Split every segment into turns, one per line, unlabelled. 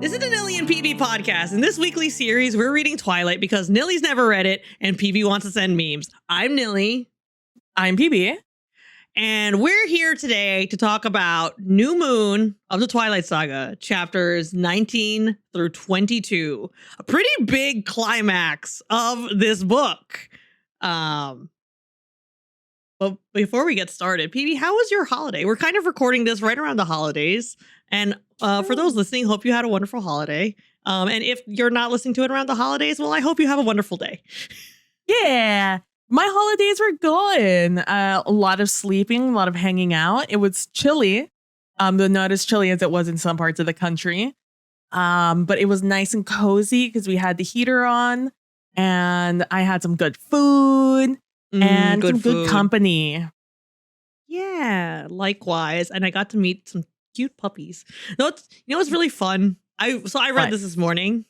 This is the Knilly and PB podcast. In this weekly series, we're reading Twilight because Knilly's never read it and PB wants to send memes. I'm Knilly.
I'm PB.
And we're here today to talk about New Moon of the Twilight Saga, chapters 19 through 22. A pretty big climax of this book. But before we get started, PB, how was your holiday? We're kind of recording this right around the holidays. And for those listening, hope you had a wonderful holiday. And if you're not listening to it around the holidays, well, I hope you have a wonderful day.
Yeah, my holidays were good. A lot of sleeping, a lot of hanging out. It was chilly, but not as chilly as it was in some parts of the country. But it was nice and cozy because we had the heater on and I had some good food and good company.
Yeah, likewise. And I got to meet some cute puppies. You know what's really fun? I read this morning,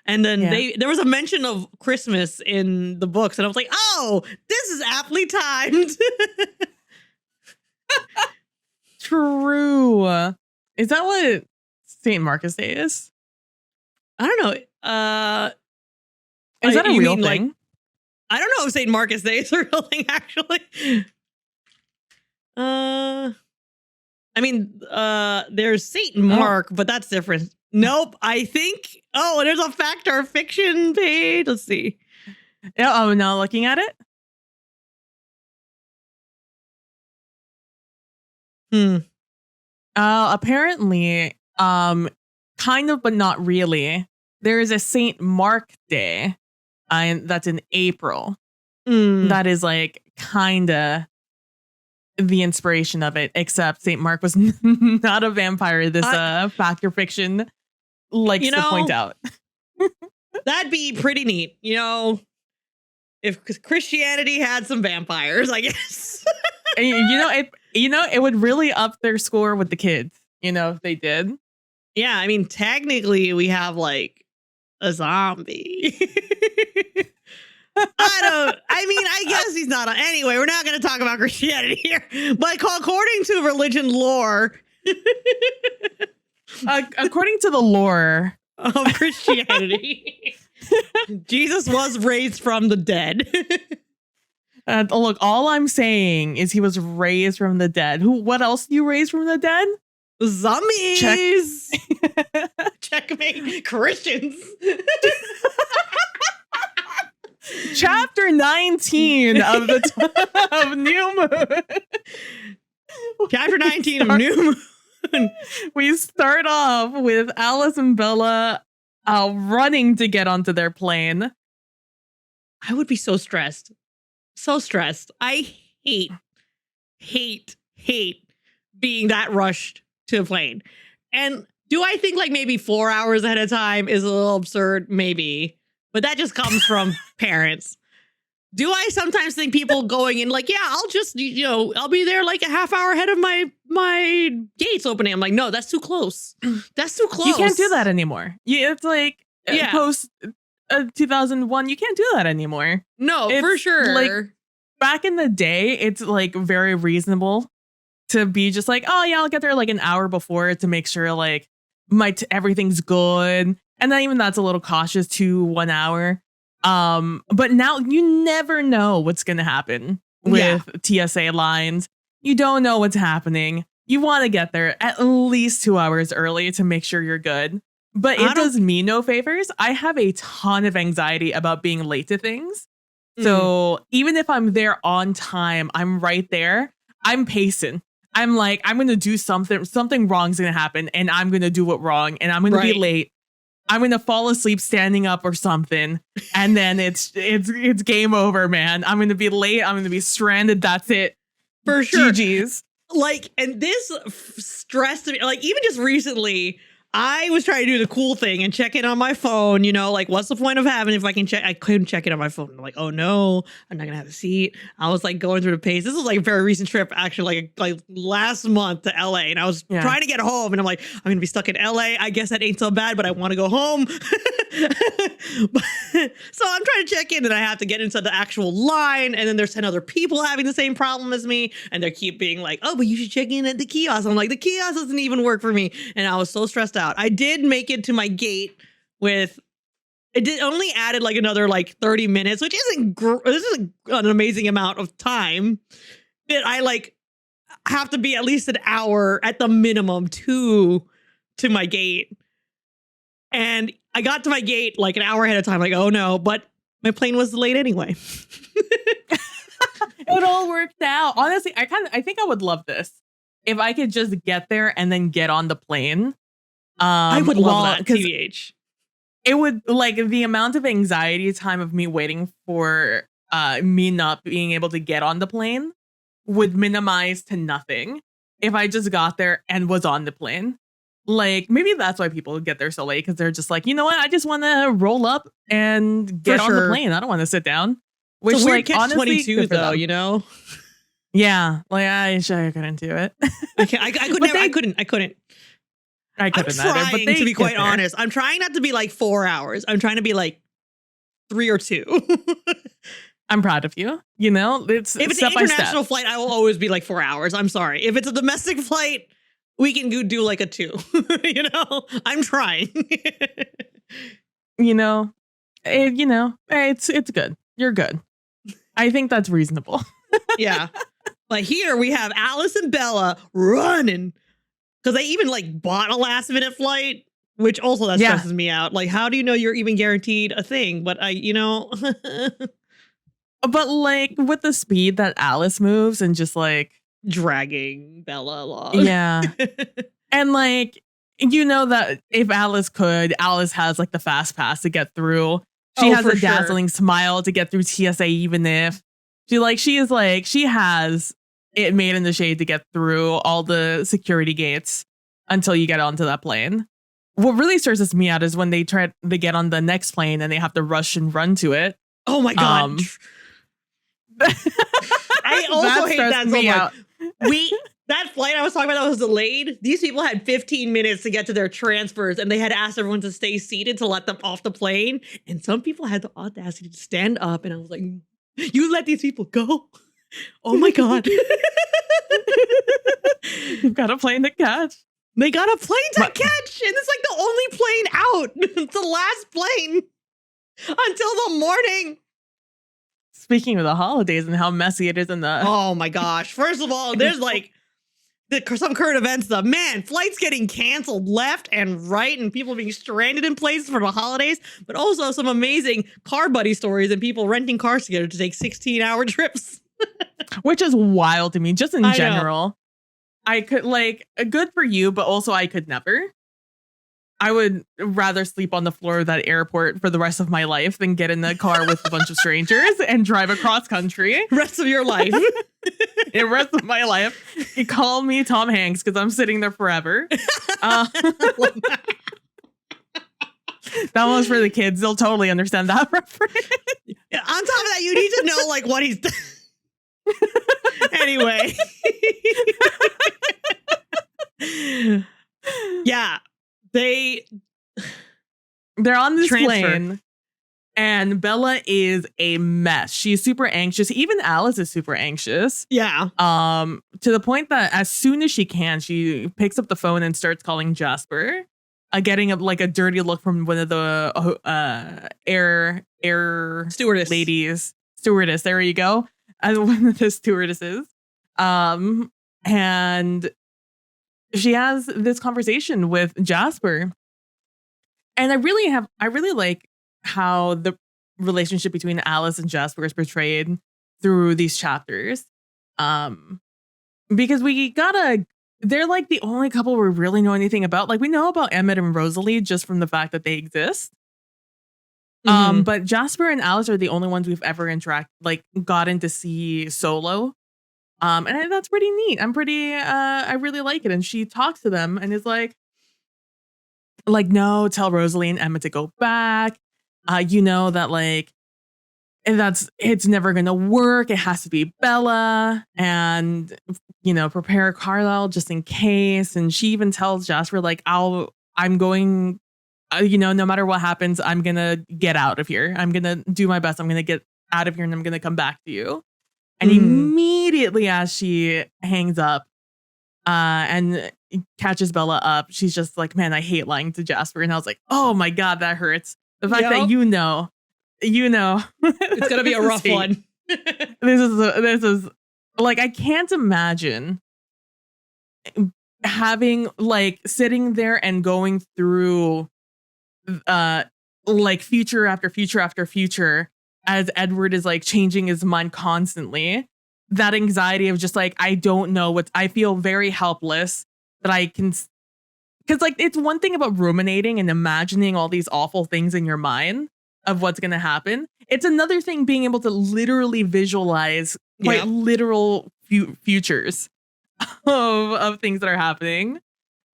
and then there was a mention of Christmas in the books, and I was like, oh, this is aptly timed.
True. Is that what St. Marcus Day is?
I don't know.
Is that a real thing?
Like, I don't know if St. Marcus Day is a real thing, actually. I mean, there's Saint Mark, but that's different. Nope, I think. Oh, there's a fact or fiction page. Let's see.
Oh, no, looking at it. Apparently, kind of, but not really. There is a Saint Mark Day, and that's in April. That is like kinda the inspiration of it, except Saint Mark was not a vampire. This fact or fiction likes to point out.
That'd be pretty neat, if Christianity had some vampires, I guess.
It would really up their score with the kids, if they did.
Yeah, I mean, technically we have like a zombie. I guess he's not. Anyway, we're not going to talk about Christianity here. But according to religion lore.
According to the lore
of Christianity, Jesus was raised from the dead.
Look, all I'm saying is he was raised from the dead. What else do you raise from the dead?
Zombies. Checkmate. Christians.
Chapter 19 of of New Moon.
Chapter 19 of New Moon.
We start off with Alice and Bella running to get onto their plane.
I would be so stressed. So stressed. I hate being that rushed to a plane. And do I think like maybe 4 hours ahead of time is a little absurd? Maybe. But that just comes from parents. Do I sometimes think people going in like, yeah, I'll just, I'll be there like a half hour ahead of my gates opening. I'm like, no, that's too close. That's too close.
You can't do that anymore. It's like post 2001, you can't do that anymore.
No, for sure.
Like back in the day, it's like very reasonable to be just like, oh yeah, I'll get there like an hour before to make sure like everything's good. And then even that's a little cautious to 1 hour. But now you never know what's going to happen with TSA lines. You don't know what's happening. You want to get there at least 2 hours early to make sure you're good. But it does me no favors. I have a ton of anxiety about being late to things. So even if I'm there on time, I'm right there. I'm pacing. I'm like, I'm going to do something wrong's going to happen and I'm going to do it wrong and I'm going to be late. I'm going to fall asleep standing up or something. And then it's game over, man. I'm going to be late. I'm going to be stranded. That's it.
For sure.
GG's.
Like, and this stressed me. Like, even just recently, I was trying to do the cool thing and check it on my phone, like, what's the point of having if I can check? I couldn't check it on my phone. I'm like, oh no, I'm not gonna have a seat. I was like going through the pace. This was like a very recent trip, actually, like last month to LA. And I was trying to get home and I'm like, I'm gonna be stuck in LA. I guess that ain't so bad, but I want to go home. So I'm trying to check in and I have to get into the actual line. And then there's 10 other people having the same problem as me. And they keep being like, oh, but you should check in at the kiosk. I'm like, the kiosk doesn't even work for me. And I was so stressed out. I did make it to my gate it did only added like another like 30 minutes, which this is an amazing amount of time that I like have to be at least an hour at the minimum to my gate. And I got to my gate like an hour ahead of time, like, oh no, but my plane was delayed anyway.
It all worked out. Honestly, I think I would love this if I could just get there and then get on the plane.
I would love that, TBH.
It would, like, the amount of anxiety time of me waiting for me not being able to get on the plane would minimize to nothing if I just got there and was on the plane. Like, maybe that's why people get there so late, because they're just like, you know what? I just want to roll up and get on the plane. I don't want to sit down. Which,
it's a weird
like, honestly,
22 though, you know?
Yeah, like I couldn't do it.
I couldn't. I'm trying,
but
to be quite honest. I'm trying not to be like 4 hours. I'm trying to be like 3 or 2.
I'm proud of you. You know, if it's
an international flight, I will always be like 4 hours. I'm sorry. If it's a domestic flight, we can do like a 2. You know, I'm trying.
It's good. You're good. I think that's reasonable.
Yeah. Like here we have Alice and Bella running. Because they even like bought a last minute flight, which also that stresses me out. Like, how do you know you're even guaranteed a thing? But
But like with the speed that Alice moves and just like
dragging Bella along.
Yeah. And like, you know that if Alice has like the fast pass to get through. She has a dazzling smile to get through TSA, even if she has it made in the shade to get through all the security gates until you get onto that plane. What really stresses me out is when they get on the next plane and they have to rush and run to it.
Oh my God. I also hate that so much. That flight I was talking about that was delayed. These people had 15 minutes to get to their transfers and they had asked everyone to stay seated to let them off the plane. And some people had the audacity to stand up and I was like, you let these people go? Oh my God.
You've got a plane to catch.
They got a plane to catch. And it's like the only plane out. It's the last plane until the morning.
Speaking of the holidays and how messy it is in the...
Oh my gosh. First of all, there's like some current events. Flights getting canceled left and right and people being stranded in places for the holidays. But also some amazing car buddy stories and people renting cars together to take 16-hour trips.
Which is wild to me, just in general. I could, like, good for you, but also I could never. I would rather sleep on the floor of that airport for the rest of my life than get in a car with a bunch of strangers and drive across country.
Rest of your life.
The rest of my life. You call me Tom Hanks because I'm sitting there forever. That one's for the kids. They'll totally understand that reference.
On top of that, you need to know like what he's done. Anyway. Yeah. They're
on this plane and Bella is a mess. She's super anxious. Even Alice is super anxious.
Yeah.
To the point that as soon as she can, she picks up the phone and starts calling Jasper, getting a dirty look from one of the air
stewardess
ladies. Stewardess, there you go. As one of the stewardesses. And she has this conversation with Jasper. And I really like how the relationship between Alice and Jasper is portrayed through these chapters. Because they're like the only couple we really know anything about. Like we know about Emmett and Rosalie just from the fact that they exist. Mm-hmm. But Jasper and Alice are the only ones we've ever gotten to see solo. And that's pretty neat. I really like it. And she talks to them and is like, no, tell Rosalie and Emmett to go back. You know that it's never going to work. It has to be Bella and, prepare Carlisle just in case. And she even tells Jasper, I'm going no matter what happens, I'm going to get out of here. I'm going to do my best. I'm going to get out of here and I'm going to come back to you. And immediately as she hangs up and catches Bella up, she's just like, man, I hate lying to Jasper. And I was like, oh my God, that hurts. The fact that you know,
it's going to be a rough one.
This is like, I can't imagine having like sitting there and going through like future after future after future as Edward is like changing his mind constantly. That anxiety of just like, I don't know I feel very helpless that I can, because like it's one thing about ruminating and imagining all these awful things in your mind of what's going to happen. It's another thing being able to literally visualize quite literal futures of things that are happening.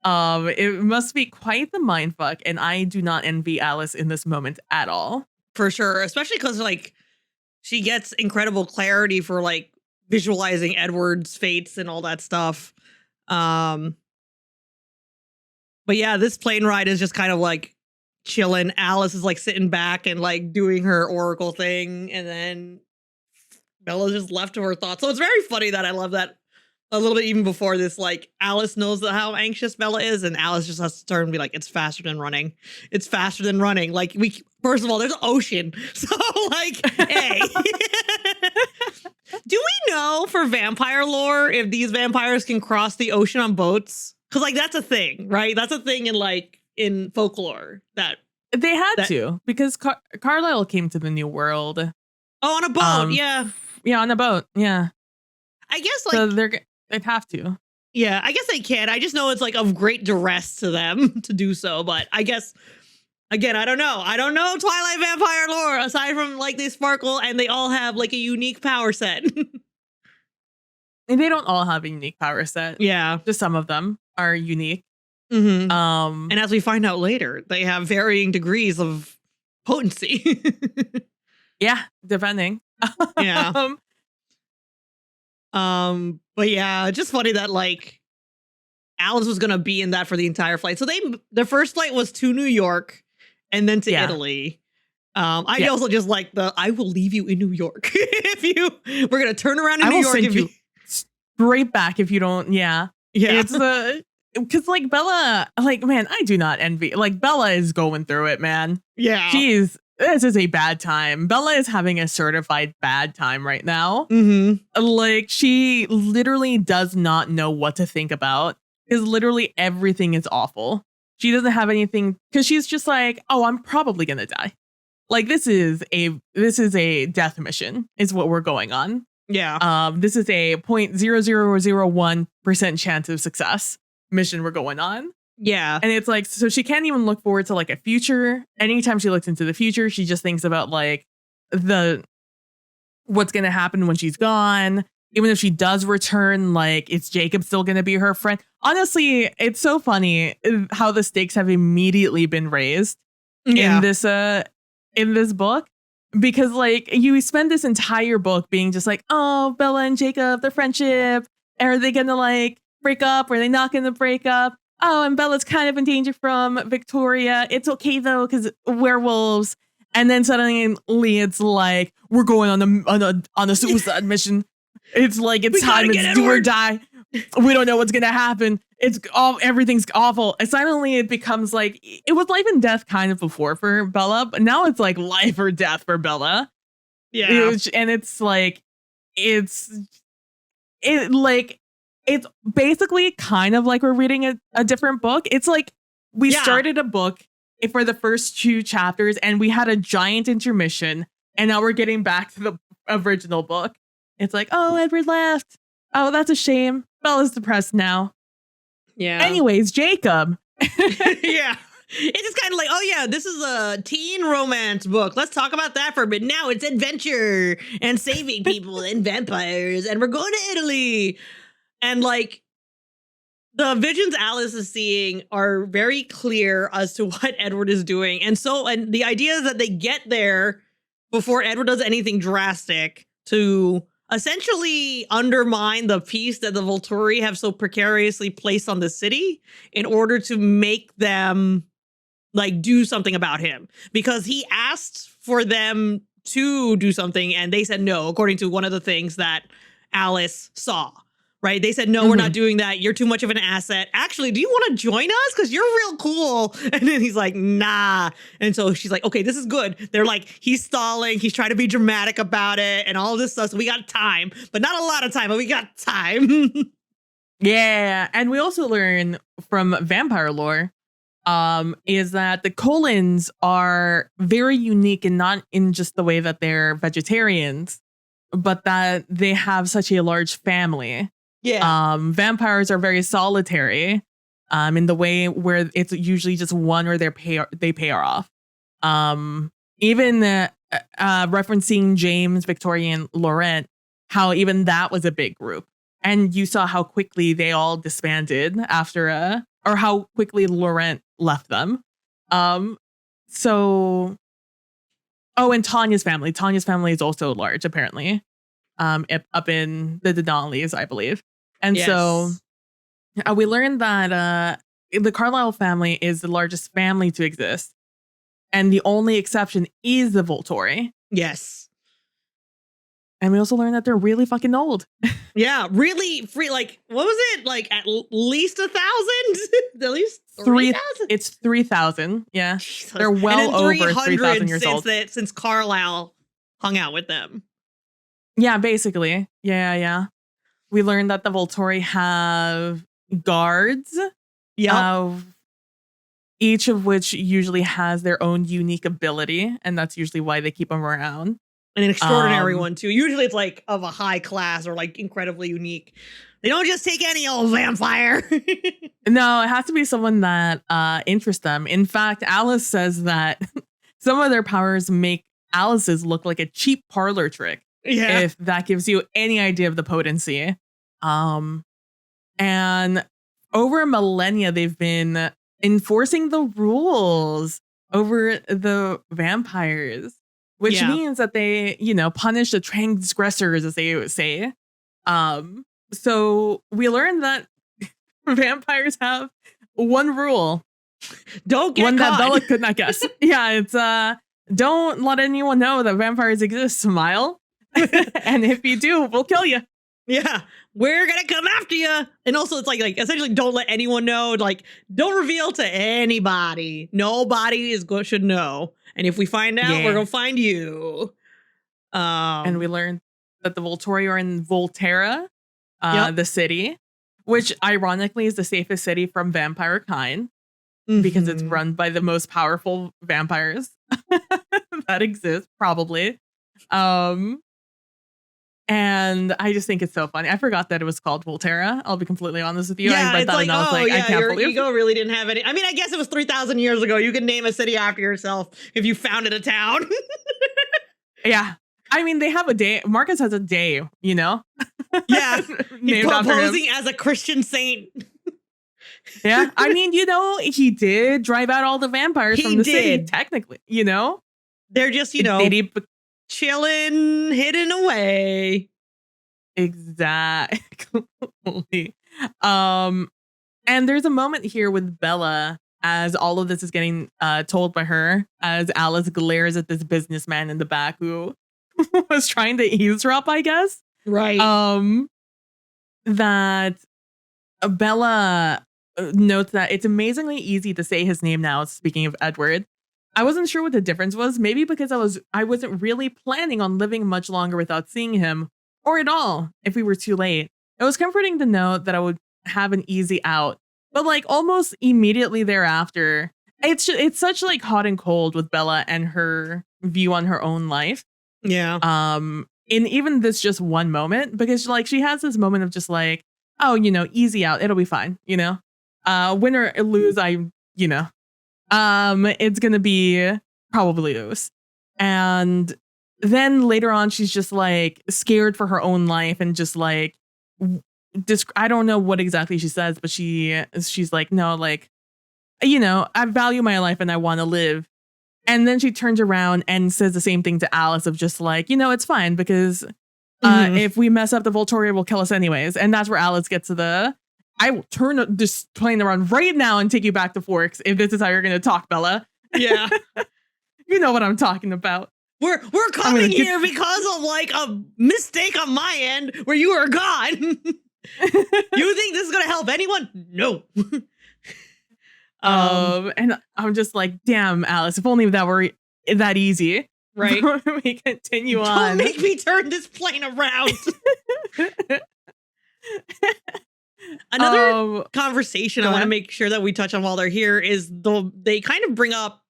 It must be quite the mindfuck, and I do not envy Alice in this moment at all.
For sure, especially because like she gets incredible clarity for like visualizing Edward's fates and all that stuff. But yeah, this plane ride is just kind of like chilling. Alice is like sitting back and like doing her oracle thing, and then Bella's just left to her thoughts. So it's very funny that I love that a little bit even before this, like Alice knows how anxious Bella is, and Alice just has to turn and be like, it's faster than running. It's faster than running. Like first of all, there's an ocean. So like, hey. Do we know for vampire lore if these vampires can cross the ocean on boats? Because like that's a thing, right? That's a thing in folklore that
they had to, because Carlisle came to the New World.
Oh, on a boat, yeah,
on a boat, yeah.
I guess like
so they'd have to.
Yeah, I guess they can. I just know it's like of great duress to them to do so. But I guess, again, I don't know. I don't know Twilight vampire lore aside from like they sparkle and they all have like a unique power set.
And they don't all have a unique power set.
Yeah.
Just some of them are unique.
Mm-hmm. And as we find out later, they have varying degrees of potency.
Yeah, depending.
Yeah. But yeah, just funny that like Alice was gonna be in that for the entire flight. So their first flight was to New York and then to Italy. I also just like I will leave you in New York we're gonna turn around in New York.
Send you straight back if you don't. Yeah. It's because like Bella, like, man, I do not envy. Like Bella is going through it, man.
Yeah.
This is a bad time. Bella is having a certified bad time right now.
Mm-hmm.
Like she literally does not know what to think about, because literally everything is awful. She doesn't have anything, because she's just like, oh, I'm probably going to die. Like this is a death mission is what we're going on.
Yeah.
This is a 0.0001% chance of success mission we're going on.
Yeah.
And it's like, so she can't even look forward to like a future. Anytime she looks into the future, she just thinks about like what's going to happen when she's gone. Even if she does return, like, is Jacob still going to be her friend? Honestly, it's so funny how the stakes have immediately been raised in this book. Because like you spend this entire book being just like, oh, Bella and Jacob, their friendship. Are they going to like break up? Are they not going to break up? Oh, and Bella's kind of in danger from Victoria. It's okay though, because werewolves. And then suddenly it's like, we're going on a suicide mission. It's like it's time. It's do or die. We don't know what's gonna happen. Everything's awful. And suddenly it becomes like it was life and death kind of before for Bella, but now it's like life or death for Bella.
Yeah,
and it's like it's basically kind of like we're reading a different book. It's like we started a book for the first 2 chapters and we had a giant intermission, and now we're getting back to the original book. It's like, oh, Edward left. Oh, that's a shame. Bella's depressed now.
Yeah.
Anyways, Jacob.
Yeah. It's just kind of like, oh yeah, this is a teen romance book. Let's talk about that for a bit. Now it's adventure and saving people and vampires, and we're going to Italy. And like the visions Alice is seeing are very clear as to what Edward is doing. And the idea is that they get there before Edward does anything drastic to essentially undermine the peace that the Volturi have so precariously placed on the city in order to make them like do something about him, because he asked for them to do something and they said no, according to one of the things that Alice saw. Right? They said, no, we're not doing that. You're too much of an asset. Actually, do you want to join us? Because you're real cool. And then he's like, nah. And so she's like, okay, this is good. They're like, he's stalling. He's trying to be dramatic about it and all this stuff. So we got time, but not a lot of time, but we got time.
Yeah. And we also learn from vampire lore is that the Colons are very unique, and not in just the way that they're vegetarians, but that they have such a large family.
Yeah.
Vampires are very solitary in the way where it's usually just one or they pair off. Even referencing James, Victoria, and Laurent, how even that was a big group. And you saw how quickly they all disbanded after or how quickly Laurent left them. And Tanya's family. Tanya's family is also large, apparently. Up in the Denali's, I believe. And so we learned that the Carlisle family is the largest family to exist. And the only exception is the Volturi.
Yes.
And we also learned that they're really fucking old.
Yeah, really free. Like, what was it? Like at least 1,000? At least 3,000?
It's 3,000. Yeah.
Jesus.
They're well over 3,000 years old.
Since Carlisle hung out with them.
Yeah, basically. Yeah. We learned that the Volturi have guards.
Yeah.
Each of which usually has their own unique ability. And that's usually why they keep them around.
And an extraordinary one, too. Usually it's like of a high class or like incredibly unique. They don't just take any old vampire.
No, it has to be someone that interests them. In fact, Alice says that some of their powers make Alice's look like a cheap parlor trick.
Yeah.
If that gives you any idea of the potency. And over millennia, they've been enforcing the rules over the vampires, which means that they, punish the transgressors, as they would say. So we learned that vampires have one rule.
Don't get
one
caught.
That Bella could not guess. Yeah, it's don't let anyone know that vampires exist. Smile. And if you do, we'll kill you.
Yeah, we're gonna come after you. And also, it's like essentially, don't let anyone know. Like, don't reveal to anybody. Nobody should know. And if we find out, we're gonna find you.
And we learned that the Volturi are in Volterra, the city, which ironically is the safest city from vampire kind, because it's run by the most powerful vampires that exist, probably. And I just think it's so funny. I forgot that it was called Volterra. I'll be completely honest with you.
Yeah,
I read
it's
that
like,
and I was like, I can't
your
believe
ego really didn't have any. I mean, I guess it was 3,000 years ago. You can name a city after yourself if you founded a town.
Yeah. I mean, they have a day. Marcus has a day,
Yeah. He's proposing as a Christian saint.
Yeah. I mean, he did drive out all the vampires from the city, technically,
They're just, chilling, hidden away.
Exactly. And there's a moment here with Bella as all of this is getting told by her, as Alice glares at this businessman in the back who was trying to eavesdrop, I guess.
Right.
That Bella notes that it's amazingly easy to say his name now. Speaking of Edward, I wasn't sure what the difference was. Maybe because I wasn't really planning on living much longer without seeing him, or at all if we were too late. It was comforting to know that I would have an easy out. But like almost immediately thereafter, it's such like hot and cold with Bella and her view on her own life.
Yeah.
In even this just one moment, because like she has this moment of just like, oh, easy out. It'll be fine. Win or lose, it's going to be probably lose. And then later on, she's just like scared for her own life and just like, I don't know what exactly she says, but she's like, no, like, I value my life and I want to live. And then she turns around and says the same thing to Alice of just like, it's fine because if we mess up, the Volturi will kill us anyways. And that's where Alice gets to the I will turn this plane around right now and take you back to Forks if this is how you're going to talk, Bella.
Yeah.
You know what I'm talking about.
We're coming here because of like a mistake on my end where you are gone. You think this is going to help anyone? No.
And I'm just like, damn, Alice, if only that were that easy.
Right.
We continue
Don't
on.
make me turn this plane around. Another conversation I want to make sure that we touch on while they're here is they kind of bring up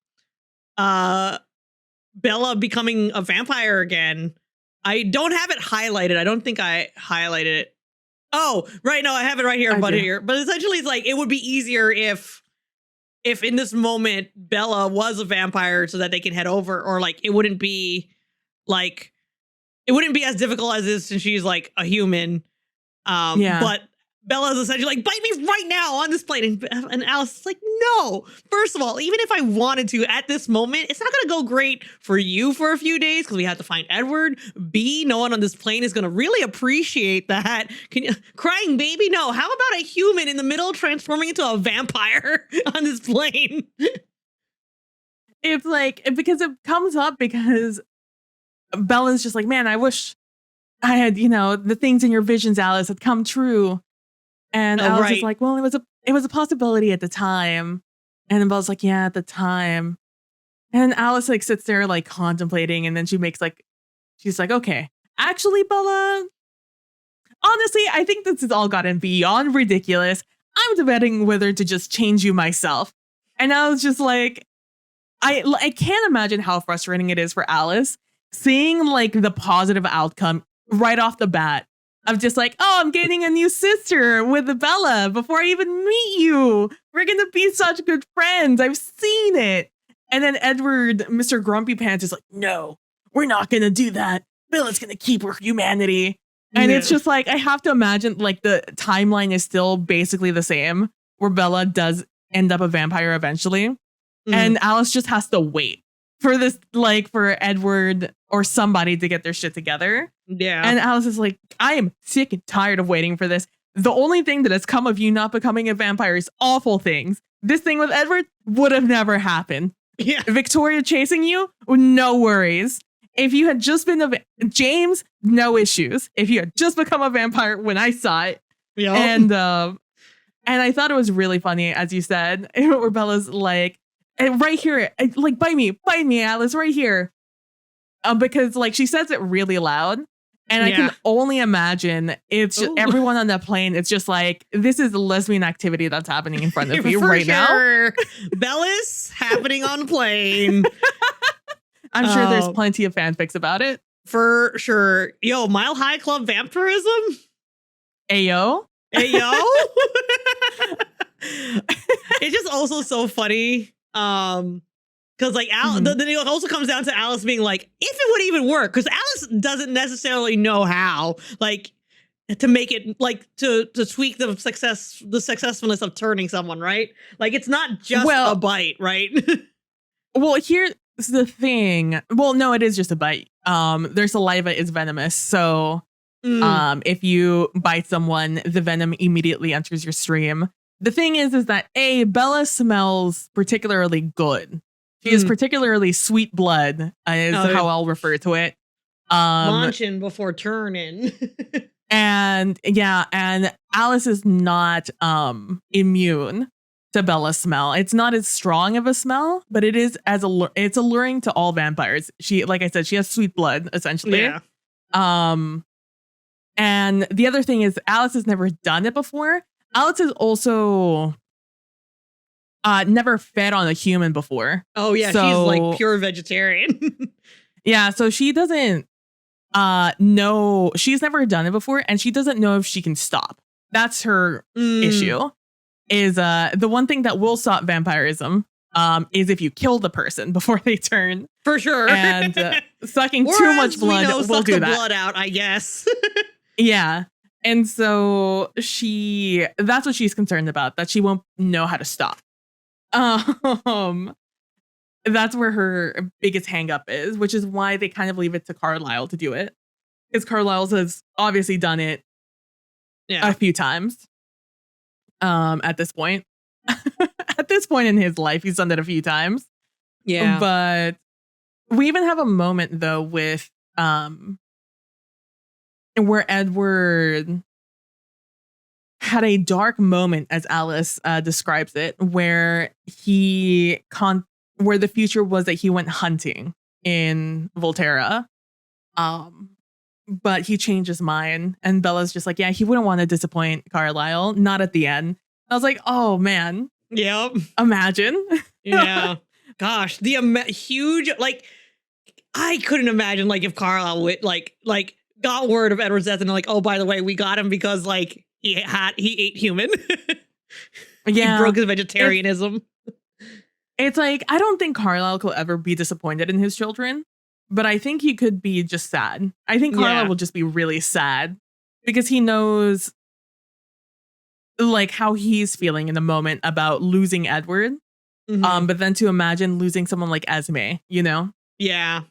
Bella becoming a vampire again. I don't have it highlighted. I don't think I highlighted it. Oh, right. No, I have it right here. But essentially it's like it would be easier if in this moment Bella was a vampire so that they can head over, or like it wouldn't be as difficult as this since she's like a human. But Bella's essentially like, bite me right now on this plane. And Alice is like, no. First of all, even if I wanted to at this moment, it's not going to go great for you for a few days because we have to find Edward. B, no one on this plane is going to really appreciate that. Crying baby? No. How about a human in the middle transforming into a vampire on this plane?
It's like, because it comes up because Bella's just like, man, I wish I had, the things in your visions, Alice, had come true. And Alice is like, well, it was a possibility at the time. And then Bella's like, yeah, at the time. And Alice like sits there like contemplating, and then she's like, okay, actually, Bella, honestly, I think this has all gotten beyond ridiculous. I'm debating whether to just change you myself. And I was just like, I can't imagine how frustrating it is for Alice seeing like the positive outcome right off the bat. I'm just like, oh, I'm getting a new sister with Bella before I even meet you. We're going to be such good friends. I've seen it. And then Edward, Mr. Grumpy Pants, is like, no, we're not going to do that. Bella's going to keep her humanity. And it's just like, I have to imagine like the timeline is still basically the same, where Bella does end up a vampire eventually. And Alice just has to wait for this, like for Edward or somebody to get their shit together.
Yeah.
And Alice is like, I am sick and tired of waiting for this. The only thing that has come of you not becoming a vampire is awful things. This thing with Edward would have never happened.
Yeah.
Victoria chasing you, no worries. If you had just been James, no issues. If you had just become a vampire when I saw it.
Yeah.
And I thought it was really funny, as you said, where Bella's like, right here, like, bite me, Alice, right here. Because like she says it really loud. And I can only imagine it's just everyone on that plane. It's just like, this is the lesbian activity that's happening in front of you right now.
Bellis happening on the plane.
I'm sure there's plenty of fanfics about it.
For sure. Yo, Mile High Club vampirism?
Ayo.
It's just also so funny. Because like then it also comes down to Alice being like, if it would even work, because Alice doesn't necessarily know how, like, to make it like to tweak the successfulness of turning someone, right? Like it's not just a bite, right?
Well, here's the thing. Well, no, it is just a bite. Their saliva is venomous, so if you bite someone, the venom immediately enters your stream. The thing is that Bella smells particularly good. She is particularly sweet blood, is how I'll refer to it.
Launching before turning.
and Alice is not immune to Bella's smell. It's not as strong of a smell, but it is it's alluring to all vampires. She, like I said, she has sweet blood, essentially.
Yeah.
And the other thing is Alice has never done it before. Alice has also never fed on a human before.
Oh yeah, so, she's like pure vegetarian.
Yeah, so she doesn't know. She's never done it before, and she doesn't know if she can stop. That's her issue. Is the one thing that will stop vampirism is if you kill the person before they turn.
For sure.
And sucking too much blood will do that.
Blood out, I guess.
Yeah. And so that's what she's concerned about, that she won't know how to stop. That's where her biggest hang up is, which is why they kind of leave it to Carlisle to do it. Because Carlisle has obviously done it a few times. At this point. At this point in his life, he's done that a few times.
Yeah.
But we even have a moment though with where Edward had a dark moment, as Alice describes it, where where the future was that he went hunting in Volterra. But he changed his mind, and Bella's just like, yeah, he wouldn't want to disappoint Carlisle, not at the end. I was like, oh man.
Yep.
Imagine.
Yeah. Gosh, the huge, like, I couldn't imagine, like, if Carlisle got word of Edward's death and like, oh, by the way, we got him because like he ate human.
Yeah.
He broke his vegetarianism.
It's like, I don't think Carlisle could ever be disappointed in his children, but I think he could be just sad. I think Carlisle will just be really sad because he knows like how he's feeling in the moment about losing Edward.
Mm-hmm.
But then to imagine losing someone like Esme, you know?
Yeah.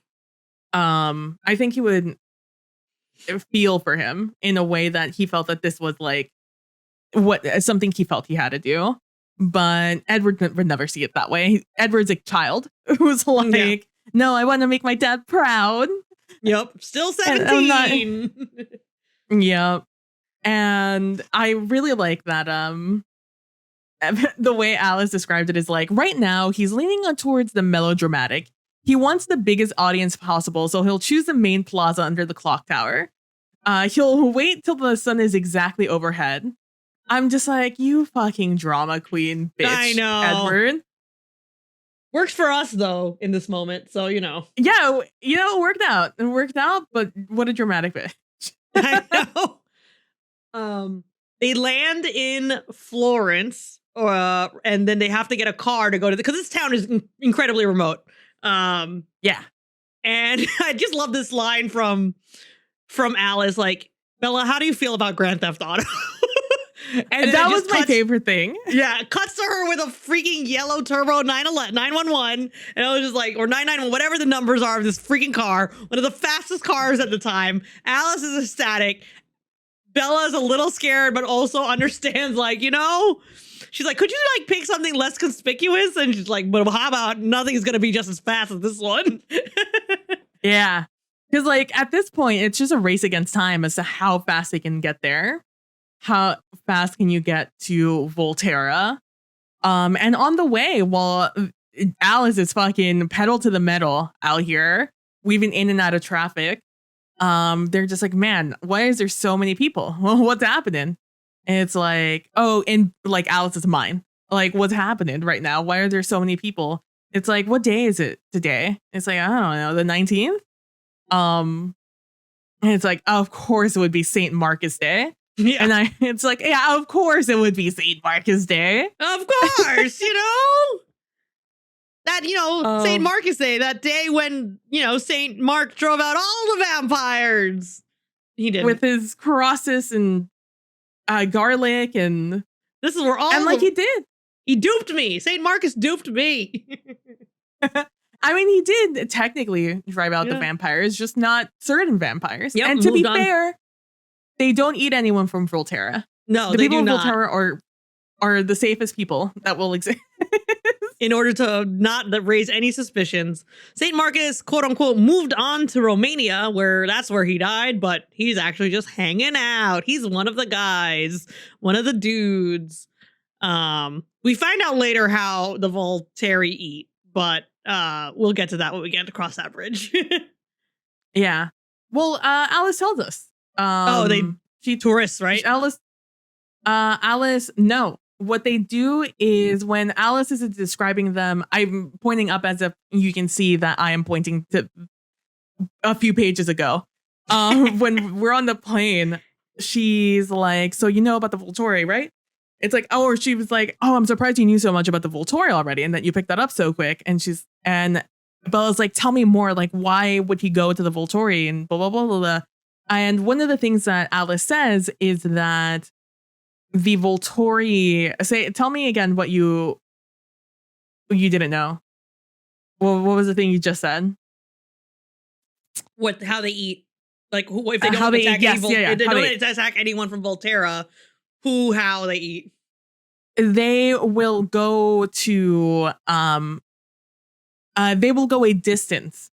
I think he would feel for him in a way that he felt that this was like something he felt he had to do. But Edward would never see it that way. Edward's a child who's like, no, I want to make my dad proud.
Yep. Still 17.
Yep. And I really like that the way Alice described it is like, right now he's leaning towards the melodramatic. He wants the biggest audience possible, so he'll choose the main plaza under the clock tower. He'll wait till the sun is exactly overhead. I'm just like, you fucking drama queen, bitch.
I know.
Edward.
Works for us, though, in this moment, so, you know.
Yeah, you know, it worked out. It worked out, but what a dramatic bitch.
I know. They land in Florence, and then they have to get a car to go to because this town is incredibly remote.
Yeah.
And I just love this line from Alice, like, Bella, how do you feel about Grand Theft Auto?
And that was my favorite thing.
Yeah, cuts to her with a freaking yellow turbo 911, and I was just like, or 991, whatever the numbers are of this freaking car, one of the fastest cars at the time. Alice is ecstatic. Bella's a little scared, but also understands, like, you know, she's like, could you like pick something less conspicuous? And she's like, but how about nothing's gonna be just as fast as this one?
Yeah, because like at this point, it's just a race against time as to how fast they can get there. How fast can you get to Volterra? And on the way, while Alice is fucking pedal to the metal out here, weaving in and out of traffic, they're just like, man, why is there so many people? Well, what's happening? And it's like, oh, in like Alice's mind, like, what's happening right now? Why are there so many people? It's like, what day is it today? It's like, I don't know, the 19th. And it's like, of course it would be St. Marcus Day. Yeah. And it's like, yeah, of course it would be St. Marcus Day.
Of course, you know? That, you know, St. Marcus Day, that day when, you know, St. Mark drove out all the vampires. He did.
With his crosses and garlic, and
this is where all
and like he did.
He duped me. St. Marcus duped me.
I mean, he did technically drive out the vampires, just not certain vampires.
Yep,
and to be fair, they don't eat anyone from Volterra.
No,
the
they
people
do
of
not.
Volterra are the safest people that will exist.
In order to not raise any suspicions, St. Marcus, quote unquote, moved on to Romania, that's where he died, but he's actually just hanging out. He's one of the guys, one of the dudes. We find out later how the Volteri eat, but we'll get to that when we get to cross that bridge.
Yeah. Well, Alice tells us.
She tourists, right?
Alice, no. What they do is when Alice is describing them, I'm pointing up as if you can see that I am pointing to a few pages ago. When we're on the plane, she's like, so you know about the Volturi, right? It's like, oh, or she was like, oh, I'm surprised you knew so much about the Volturi already and that you picked that up so quick. And Bella's like, tell me more. Like, why would he go to the Volturi and blah, blah, blah, blah, blah. And one of the things that Alice says is that the Volturi, tell me again what you didn't know. Well, what was the thing you just said?
How they eat. Like, if they don't attack attack anyone from Volterra, how they eat.
they will go to they will go a distance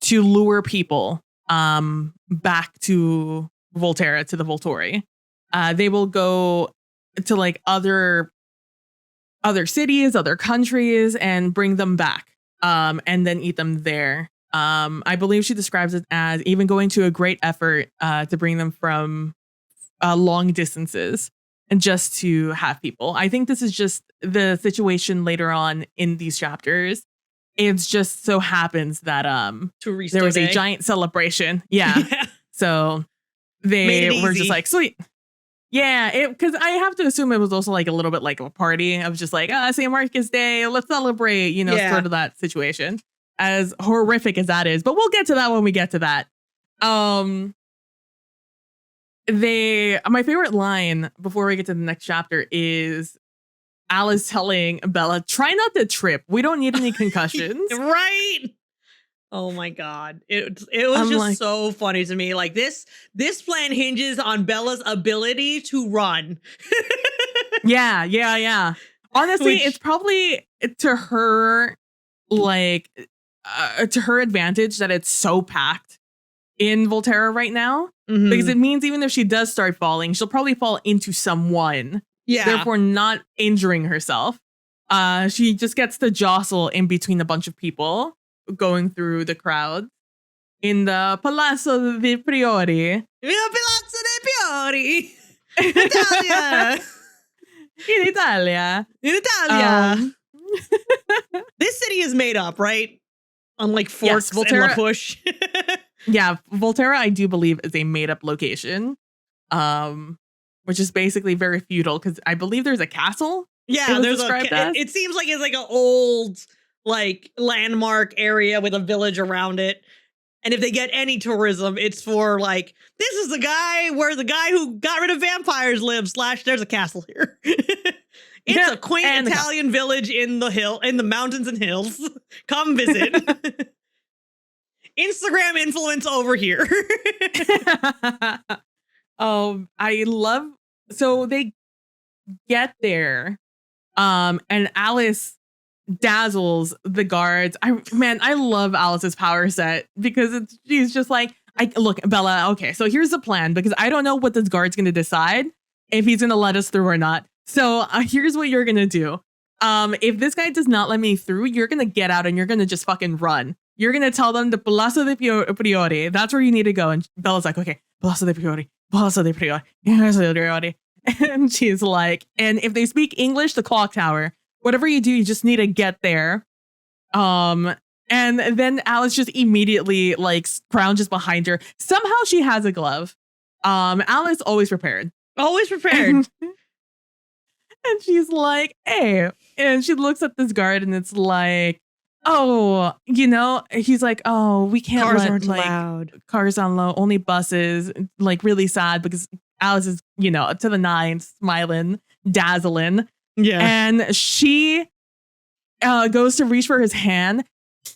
to lure people back to Volterra, to the Volturi. They will go to like other cities, other countries, and bring them back and then eat them there. I believe she describes it as even going to a great effort to bring them from long distances and just to have people. I think this is just the situation later on in these chapters. It's just so happens that there was a giant celebration. Yeah.
Yeah.
So they were just like, sweet. Yeah, because I have to assume it was also like a little bit like a party. I was just like, St. Marcus Day, let's celebrate, sort of that situation. As horrific as that is. But we'll get to that when we get to that. My favorite line before we get to the next chapter is Alice telling Bella, try not to trip. We don't need any concussions.
Right. Oh my God. It was just so funny to me. Like this plan hinges on Bella's ability to run.
Yeah. Honestly, it's probably to her to her advantage that it's so packed in Volterra right now. Mm-hmm. Because it means even if she does start falling, she'll probably fall into someone. Yeah. Therefore not injuring herself. She just gets to jostle in between a bunch of people going through the crowd in the Palazzo dei Priori.
Palazzo dei Priori. Italia.
In Italia.
This city is made up, right? Unlike Forks and La Push.
Yeah, Volterra, I do believe, is a made-up location, which is basically very feudal because I believe there's a castle.
Yeah, it seems like it's like an old like landmark area with a village around it. And if they get any tourism, it's for like, this is the guy where the guy who got rid of vampires lives, / there's a castle here. It's a quaint Italian village in the mountains and hills. Come visit. Instagram influence over here.
So they get there, and Alice dazzles the guards. I love Alice's power set because she's just like, look, Bella, okay, so here's the plan because I don't know what this guard's going to decide if he's going to let us through or not. So here's what you're going to do. If this guy does not let me through, you're going to get out and you're going to just fucking run. You're going to tell them the Palazzo dei Priori. That's where you need to go. And Bella's like, okay, Palazzo dei Priori, Palazzo dei Priori, Palazzo dei Priori. And she's like, and if they speak English, the clock tower. Whatever you do, you just need to get there. And then Alice just immediately like crouches behind her. Somehow she has a glove. Alice always prepared.
Always prepared.
And she's like, hey. And she looks at this guard and it's like, oh, he's like, oh, we can't
cars aren't loud.
Cars on low, only buses. Like really sad because Alice is, to the nines, smiling, dazzling. Yeah. And she goes to reach for his hand,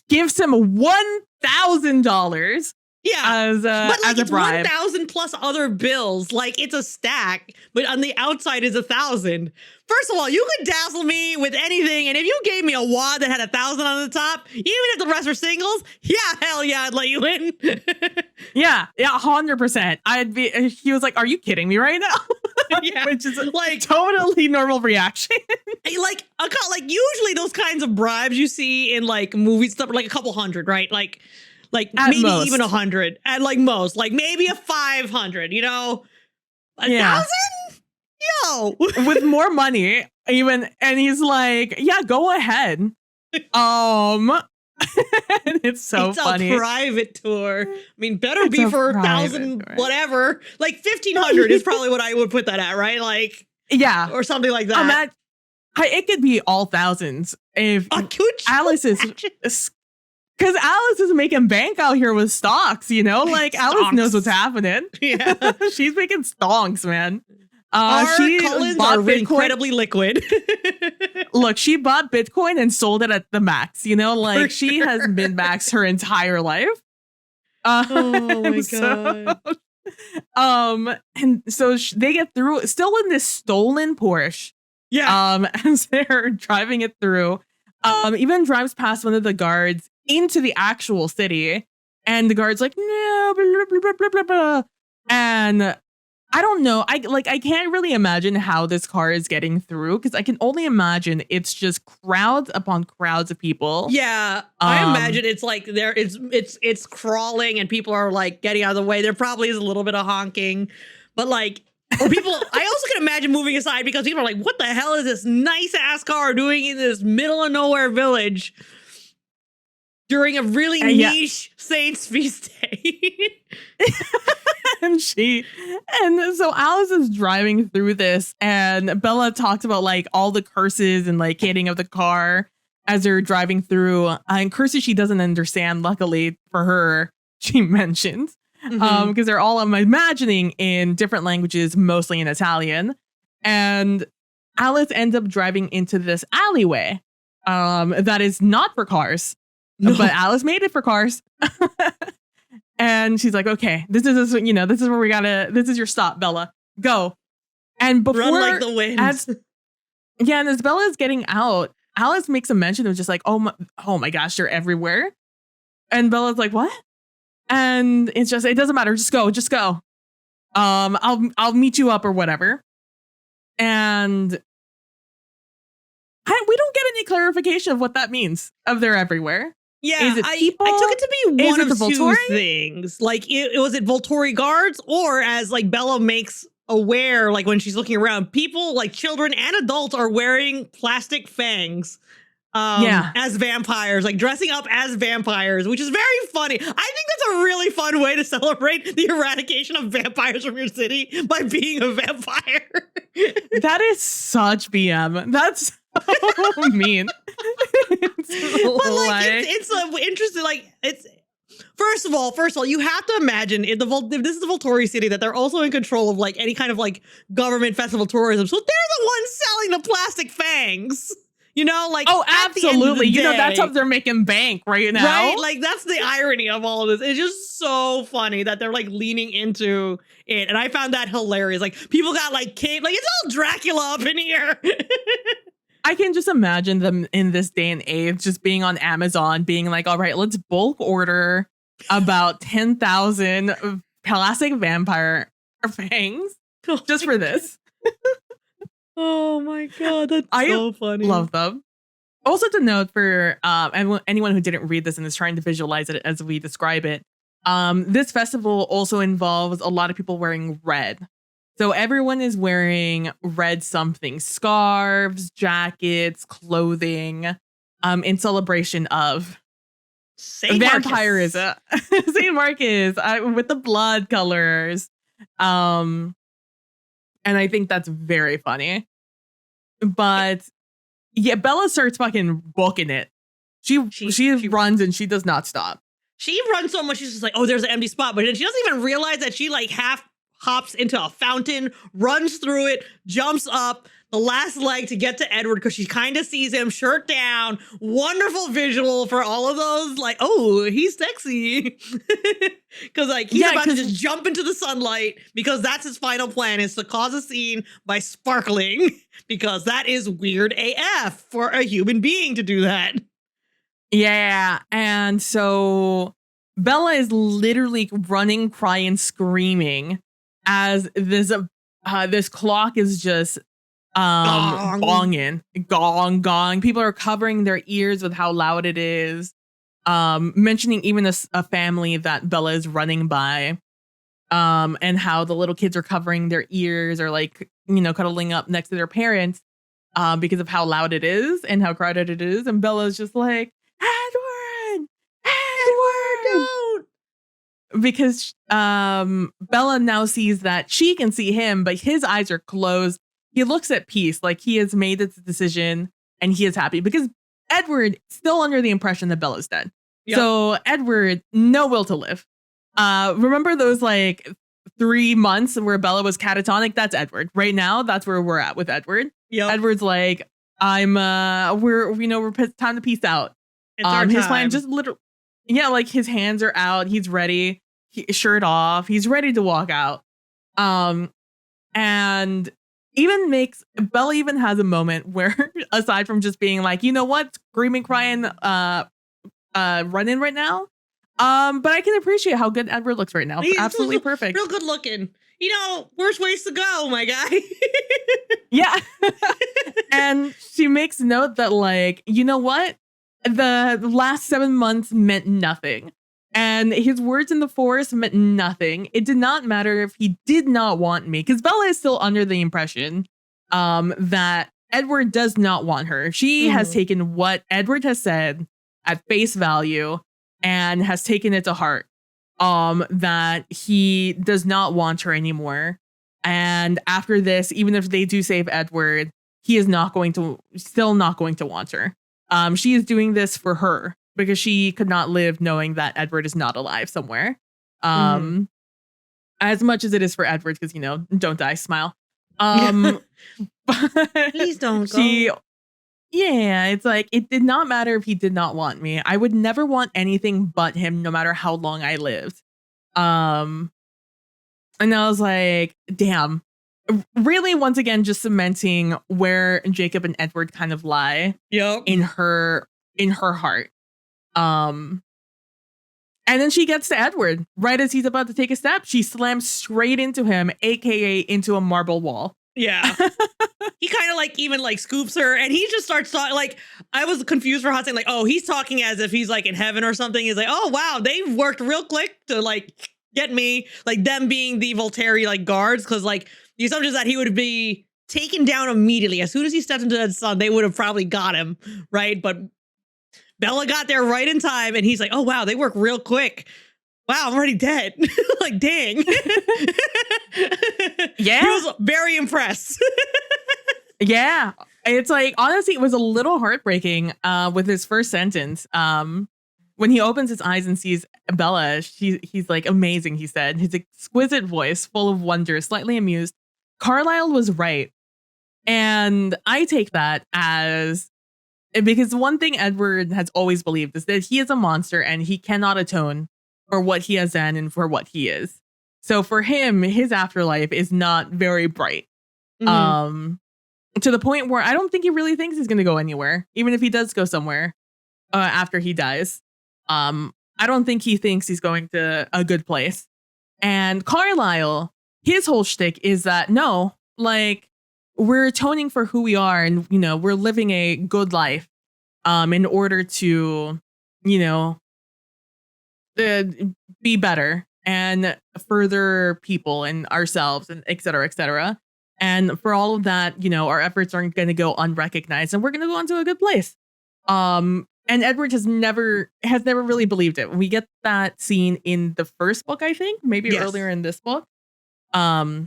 gives him $1,000.
Yeah,
as a bribe.
1,000 plus other bills. Like it's a stack, but on the outside is 1,000. First of all, you could dazzle me with anything, and if you gave me a wad that had 1,000 on the top, even if the rest were singles, yeah, hell yeah, I'd let you in.
yeah, 100%. He was like, "Are you kidding me right now?"
Yeah,
which is like totally normal reaction.
like usually those kinds of bribes you see in like movies stuff are like a couple hundred, right? Like at maybe most. Even 100 at like most, like maybe a 500, 1,000? Yo.
With more money even. And he's like, yeah, go ahead. It's funny.
A private tour. I mean, better be for 1,000 whatever. Like 1,500 is probably what I would put that at, right? Like, yeah, or something like that.
It could be all thousands if Alice is, because Alice is making bank out here with stocks, like stonks. Alice knows what's happening. Yeah, she's making stonks, man.
She bought Bitcoin. Incredibly liquid.
Look, she bought Bitcoin and sold it at the max. She has min-maxed her entire life.
Oh my god.
And so they get through still in this stolen Porsche.
Yeah.
As they're driving it through. Even drives past one of the guards into the actual city. And the guard's like, no, blah, blah, blah, blah, blah, blah. And I don't know. I can't really imagine how this car is getting through because I can only imagine it's just crowds upon crowds of people.
Yeah, I imagine it's like it's crawling and people are like getting out of the way. There probably is a little bit of honking, but like, or people. I also can imagine moving aside because people are like, "What the hell is this nice ass car doing in this middle of nowhere village during a really niche Saints feast day?"
and so Alice is driving through this, and Bella talks about like all the curses and like hitting of the car as they're driving through, and curses she doesn't understand. Luckily for her, she mentions because they're all, I'm imagining, in different languages, mostly in Italian. And Alice ends up driving into this alleyway that is not for cars, but Alice made it for cars. And she's like, okay, this is where we gotta, this is your stop, Bella. Go. And before,
run like the wind.
And as Bella is getting out, Alice makes a mention of just like, oh my gosh, you're everywhere. And Bella's like, what? And it's just, it doesn't matter. Just go. I'll meet you up or whatever. And we don't get any clarification of what that means, of they're everywhere.
Yeah,
is it people?
I took it to be one of two
Volturi?
things. Like, was it Volturi guards, or as like Bella makes aware, like when she's looking around, people like children and adults are wearing plastic fangs as vampires, like dressing up as vampires, which is very funny. I think that's a really fun way to celebrate the eradication of vampires from your city, by being a vampire.
That is such BM. That's so mean.
But like it's interesting. Like, it's first of all, you have to imagine if this is the Volturi city, that they're also in control of like any kind of like government festival tourism. So they're the ones selling the plastic fangs. You know, like,
oh, absolutely.
You know,
that's how they're making bank right now.
Right? Like, that's the irony of all of this. It's just so funny that they're like leaning into it. And I found that hilarious. Like, people got like cape, like it's all Dracula up in here.
I can just imagine them in this day and age just being on Amazon, being like, all right, let's bulk order about 10,000 plastic vampire fangs just for this.
Oh my God, that's so funny.
Love them. Also to note for anyone who didn't read this and is trying to visualize it as we describe it, this festival also involves a lot of people wearing red. So everyone is wearing red something, scarves, jackets, clothing, in celebration of
Saint
vampirism. St. Marcus with the blood colors. And I think that's very funny. But yeah, Bella starts fucking booking it. She runs and she does not stop.
She runs so much, she's just like, oh, there's an empty spot. But then she doesn't even realize that she like half hops into a fountain, runs through it, jumps up the last leg to get to Edward because she kind of sees him shirt down. Wonderful visual for all of those. Like, oh, he's sexy. Because like he's about to just jump into the sunlight because that's his final plan, is to cause a scene by sparkling, because that is weird AF for a human being to do that.
Yeah. And so Bella is literally running, crying, screaming as this clock is just bonging, gong. People are covering their ears with how loud it is. Mentioning even a family that Bella is running by, and how the little kids are covering their ears or like, cuddling up next to their parents, because of how loud it is and how crowded it is. And Bella's just like, Edward, don't. Because Bella now sees that she can see him, but his eyes are closed. He looks at peace, like he has made this decision and he is happy, because Edward still under the impression that Bella's dead. Yep. So Edward, no will to live. Remember those like 3 months where Bella was catatonic? That's Edward. Right now, that's where we're at with Edward. Yep. Edward's like, we're time to peace out. His plan just literally, like his hands are out. He's ready. Shirt off. He's ready to walk out. And Bella even has a moment where, aside from just being like, you know what, screaming, crying, running right now. But I can appreciate how good Edward looks right now.
He's
Absolutely perfect.
real good looking. You know, worst ways to go, my guy.
Yeah. And she makes note that, like, you know what? The last 7 months meant nothing. And his words in the forest meant nothing. It did not matter if he did not want me. Because Bella is still under the impression that Edward does not want her. She has taken what Edward has said at face value and has taken it to heart. That he does not want her anymore. And after this, even if they do save Edward, he is still not going to want her. She is doing this for her because she could not live knowing that Edward is not alive somewhere. As much as it is for Edward, because, you know, don't die, smile.
Please don't go.
Yeah, it's like, it did not matter if he did not want me. I would never want anything but him, no matter how long I lived. And I was like, damn. Really, once again, just cementing where Jacob and Edward kind of lie in her heart. And then she gets to Edward right as he's about to take a step. She slams straight into him, aka into a marble wall.
Yeah. He kind of like even like scoops her and he just starts talking. Like, I was confused for a hot second, like, oh, he's talking as if he's like in heaven or something. He's like, oh wow, they worked real quick to like get me, like them being the Volturi like guards, because like the assumption is that he would be taken down immediately as soon as he stepped into that sun. They would have probably got him, right? But Bella got there right in time, and he's like, oh wow, they work real quick. Wow, I'm already dead. Like, dang.
Yeah.
He was very impressed.
Yeah. It's like, honestly, it was a little heartbreaking with his first sentence. When he opens his eyes and sees Bella, he's like, amazing, he said. His exquisite voice, full of wonder, slightly amused. Carlisle was right. And I take that as, because one thing Edward has always believed is that he is a monster and he cannot atone for what he has done and for what he is. So for him, his afterlife is not very bright. To the point where I don't think he really thinks he's going to go anywhere, even if he does go somewhere after he dies. I don't think he thinks he's going to a good place. And Carlisle, his whole shtick is that, no, like, we're atoning for who we are, and, you know, we're living a good life in order to, you know, be better and further people and ourselves and et cetera, et cetera. And for all of that, you know, our efforts aren't going to go unrecognized and we're going to go into a good place. And Edward has never really believed it. We get that scene in the first book, I think, maybe earlier in this book, where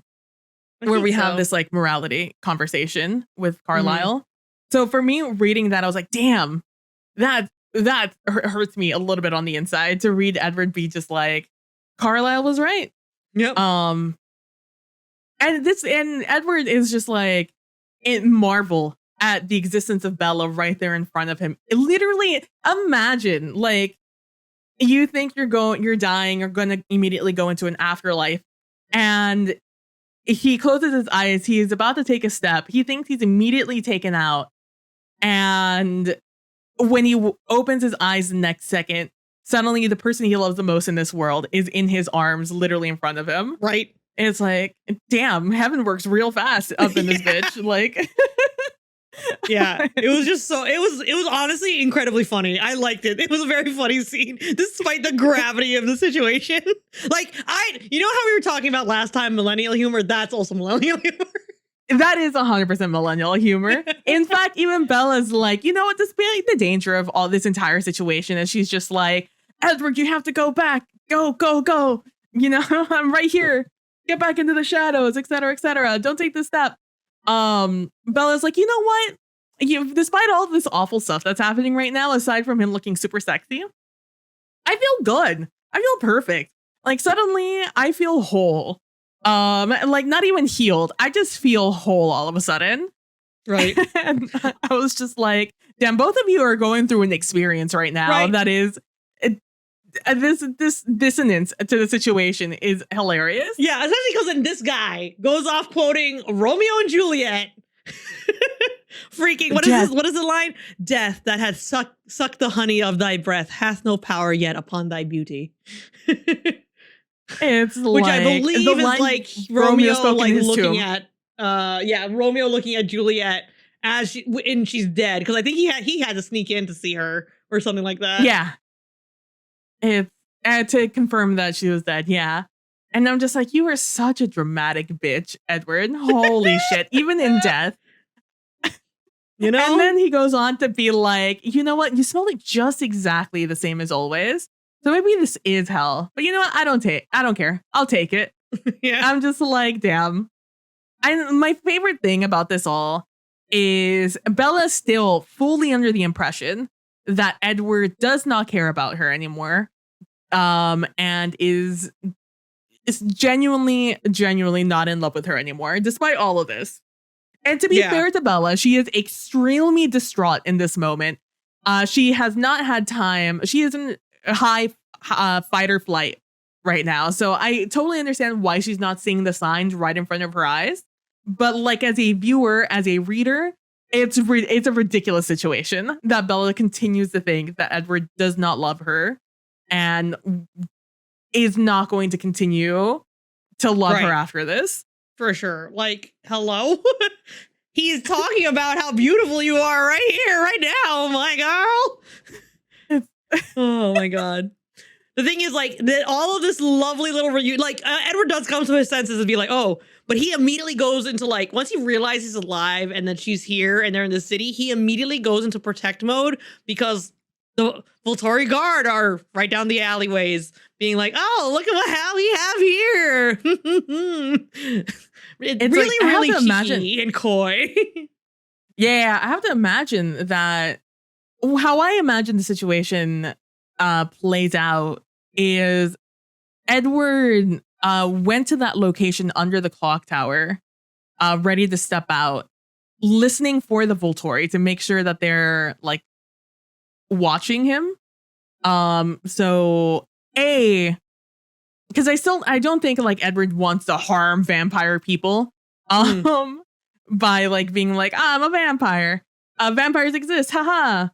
we have this like morality conversation with Carlisle. So for me reading that, I was like, damn, that hurts me a little bit on the inside to read Edward be just like, Carlisle was right.
Yep.
And Edward is just like in marvel at the existence of Bella right there in front of him. Literally, imagine, like, you think you're dying, you're going to immediately go into an afterlife, and he closes his eyes. He is about to take a step. He thinks he's immediately taken out, and when he opens his eyes the next second, suddenly the person he loves the most in this world is in his arms, literally in front of him.
Right.
And it's like, damn, heaven works real fast up in this bitch. Like,
yeah, it was just it was honestly incredibly funny. I liked it. It was a very funny scene, despite the gravity of the situation. Like, you know how we were talking about last time, millennial humor? That's also millennial humor.
That is 100% millennial humor. In fact, even Bella's like, you know what, despite the danger of all this entire situation, and she's just like, Edward, you have to go back. Go, go, go. You know, I'm right here. Get back into the shadows, et cetera, et cetera. Don't take this step. Bella's like, you know what? Despite all of this awful stuff that's happening right now, aside from him looking super sexy, I feel good. I feel perfect. Like, suddenly I feel whole. Like, not even healed. I just feel whole all of a sudden.
Right.
And I was just like, damn, both of you are going through an experience right now that is this dissonance to the situation is hilarious.
Yeah, especially because then this guy goes off quoting Romeo and Juliet. Freaking, what is
Death.
this? What is the line? Death that had sucked the honey of thy breath hath no power yet upon thy beauty.
It's
Which
like,
I believe
the
is
line
like
Romeo
Romeo
spoke in
like
his
looking
tomb.
at Romeo looking at Juliet as and she's dead, because I think he had to sneak in to see her or something like that.
Yeah. It's to confirm that she was dead. Yeah. And I'm just like, you are such a dramatic bitch, Edward. Holy shit. Even in death.
You know?
And then he goes on to be like, you know what? You smell like just exactly the same as always. So maybe this is hell. But you know what? I don't care. I'll take it.
Yeah.
I'm just like, damn. And my favorite thing about this all is Bella's still fully under the impression that Edward does not care about her anymore. And is genuinely not in love with her anymore, despite all of this. And to be fair to Bella, she is extremely distraught in this moment. She has not had time. She is in high fight or flight right now. So I totally understand why she's not seeing the signs right in front of her eyes. But like, as a viewer, as a reader, it's a ridiculous situation that Bella continues to think that Edward does not love her and is not going to continue to love her after this.
For sure. Like, hello? He's talking about how beautiful you are right here, right now, my girl. Oh my God. The thing is, like, that all of this lovely little reunion, like, Edward does come to his senses and be like, oh, but he immediately goes into, like, once he realizes he's alive and that she's here and they're in the city, he immediately goes into protect mode because the Volturi guard are right down the alleyways being like, oh, look at what we have here. It's really,
like,
really cheeky and coy.
Yeah, I have to imagine that how I imagine the situation plays out is Edward went to that location under the clock tower, ready to step out, listening for the Volturi to make sure that they're like watching him. So because I don't think like Edward wants to harm vampire people by like being like, I'm a vampire. Vampires exist, haha.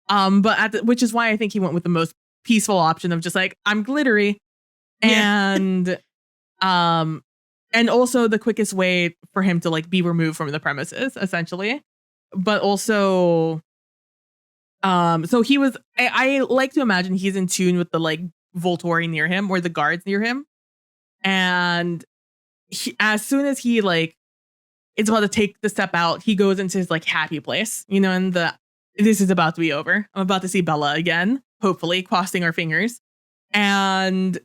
But which is why I think he went with the most peaceful option of just like, I'm glittery. And and also the quickest way for him to like be removed from the premises, essentially. But also so he was I like to imagine he's in tune with the like Volturi near him or the guards near him. And as soon as he like is about to take the step out, he goes into his like happy place, you know, and this is about to be over. I'm about to see Bella again, hopefully, crossing our fingers. And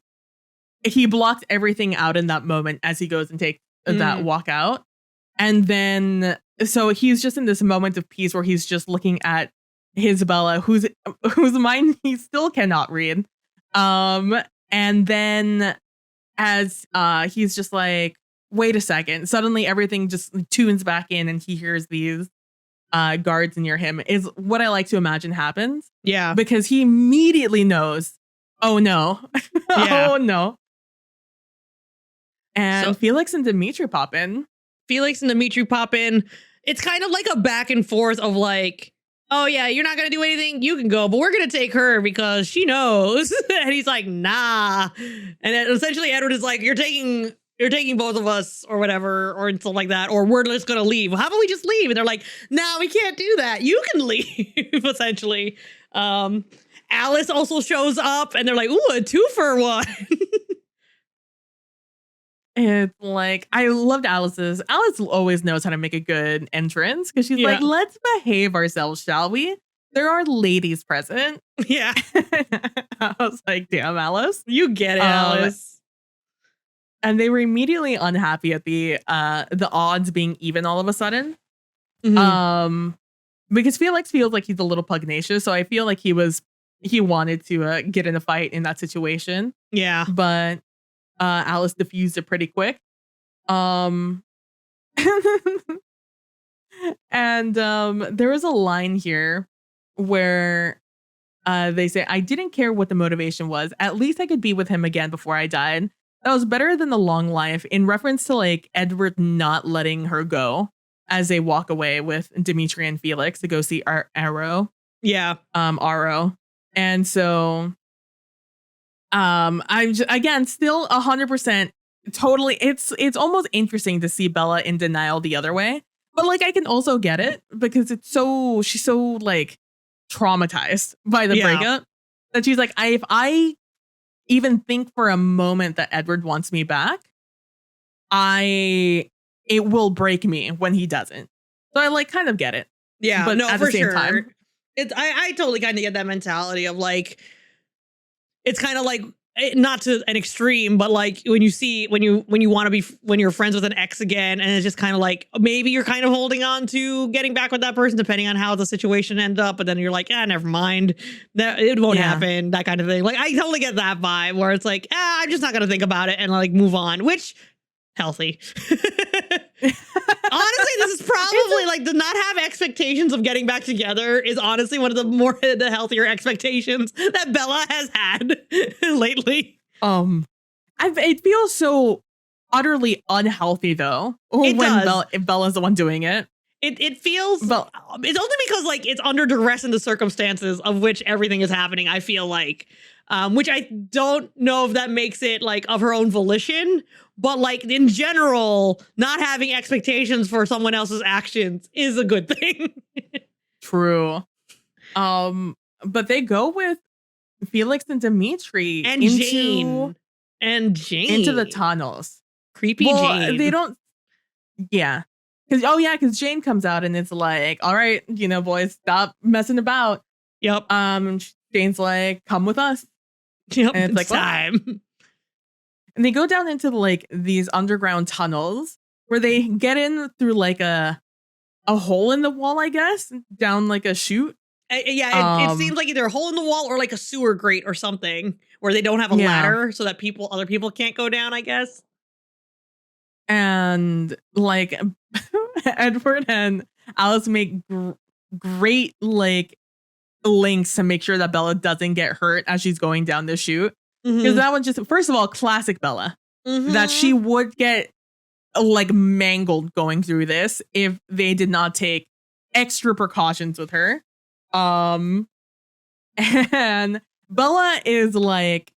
he blocked everything out in that moment as he goes and takes that walk out. And then so he's just in this moment of peace where he's just looking at his Bella, whose mind he still cannot read. And then as he's just like, wait a second, suddenly everything just tunes back in and he hears these guards near him, is what I like to imagine happens.
Yeah.
Because he immediately knows, oh no. Oh no. And so, Felix and Dimitri pop in.
It's kind of like a back and forth of like, oh yeah, you're not going to do anything, you can go, but we're going to take her because she knows. And he's like, nah. And essentially Edward is like, you're taking both of us or whatever, or something like that, or we're just going to leave. How about we just leave? And they're like, no, we can't do that. You can leave, essentially. Alice also shows up and they're like, ooh, a 2-for-1.
It's like, I loved Alice's. Alice always knows how to make a good entrance because she's like, let's behave ourselves, shall we? There are ladies present.
Yeah.
I was like, damn, Alice.
You get it, Alice.
And they were immediately unhappy at the odds being even all of a sudden. Because Felix feels like he's a little pugnacious. So I feel like he wanted to get in a fight in that situation.
Yeah.
But Alice diffused it pretty quick. And there was a line here where They say, I didn't care what the motivation was. At least I could be with him again before I died. That was better than the long life, in reference to like Edward not letting her go as they walk away with Dimitri and Felix to go see Arrow.
Yeah.
Aro. And so I'm again still 100% totally. It's almost interesting to see Bella in denial the other way. But like I can also get it because she's so like traumatized by the breakup that she's like, if I even think for a moment that Edward wants me back, it will break me when he doesn't. So I like kind of get it.
Yeah,
but
no,
at
for
the same
sure.
time,
I totally kind of get that mentality of like, it's kind of like, not to an extreme, but like when you want to be, when you're friends with an ex again, and it's just kind of like, maybe you're kind of holding on to getting back with that person depending on how the situation ends up, but then you're like, never mind, that it won't happen, that kind of thing. Like I totally get that vibe where it's like, I'm just not gonna think about it and like move on, which healthy. Honestly, this is probably like to not have expectations of getting back together is honestly one of the healthier expectations that Bella has had lately.
It feels so utterly unhealthy though when Bella's the one doing it.
It feels it's only because like it's under duress in the circumstances of which everything is happening, I feel like. Which I don't know if that makes it like of her own volition, but like in general, not having expectations for someone else's actions is a good thing.
True. But they go with Felix and Dimitri
and Jane
into the tunnels.
Creepy Jane.
They don't. Yeah. Because Jane comes out and it's like, all right, boys, stop messing about.
Yep.
Jane's like, come with us.
Yep.
And it's like
time.
And they go down into like these underground tunnels where they get in through like a hole in the wall, I guess, down like a chute.
It seems like either a hole in the wall or like a sewer grate or something where they don't have a ladder so that other people can't go down, I guess.
And like Edward and Alice make great like links to make sure that Bella doesn't get hurt as she's going down the chute. Because that one just, first of all, classic Bella, that she would get like mangled going through this if they did not take extra precautions with her. And Bella is like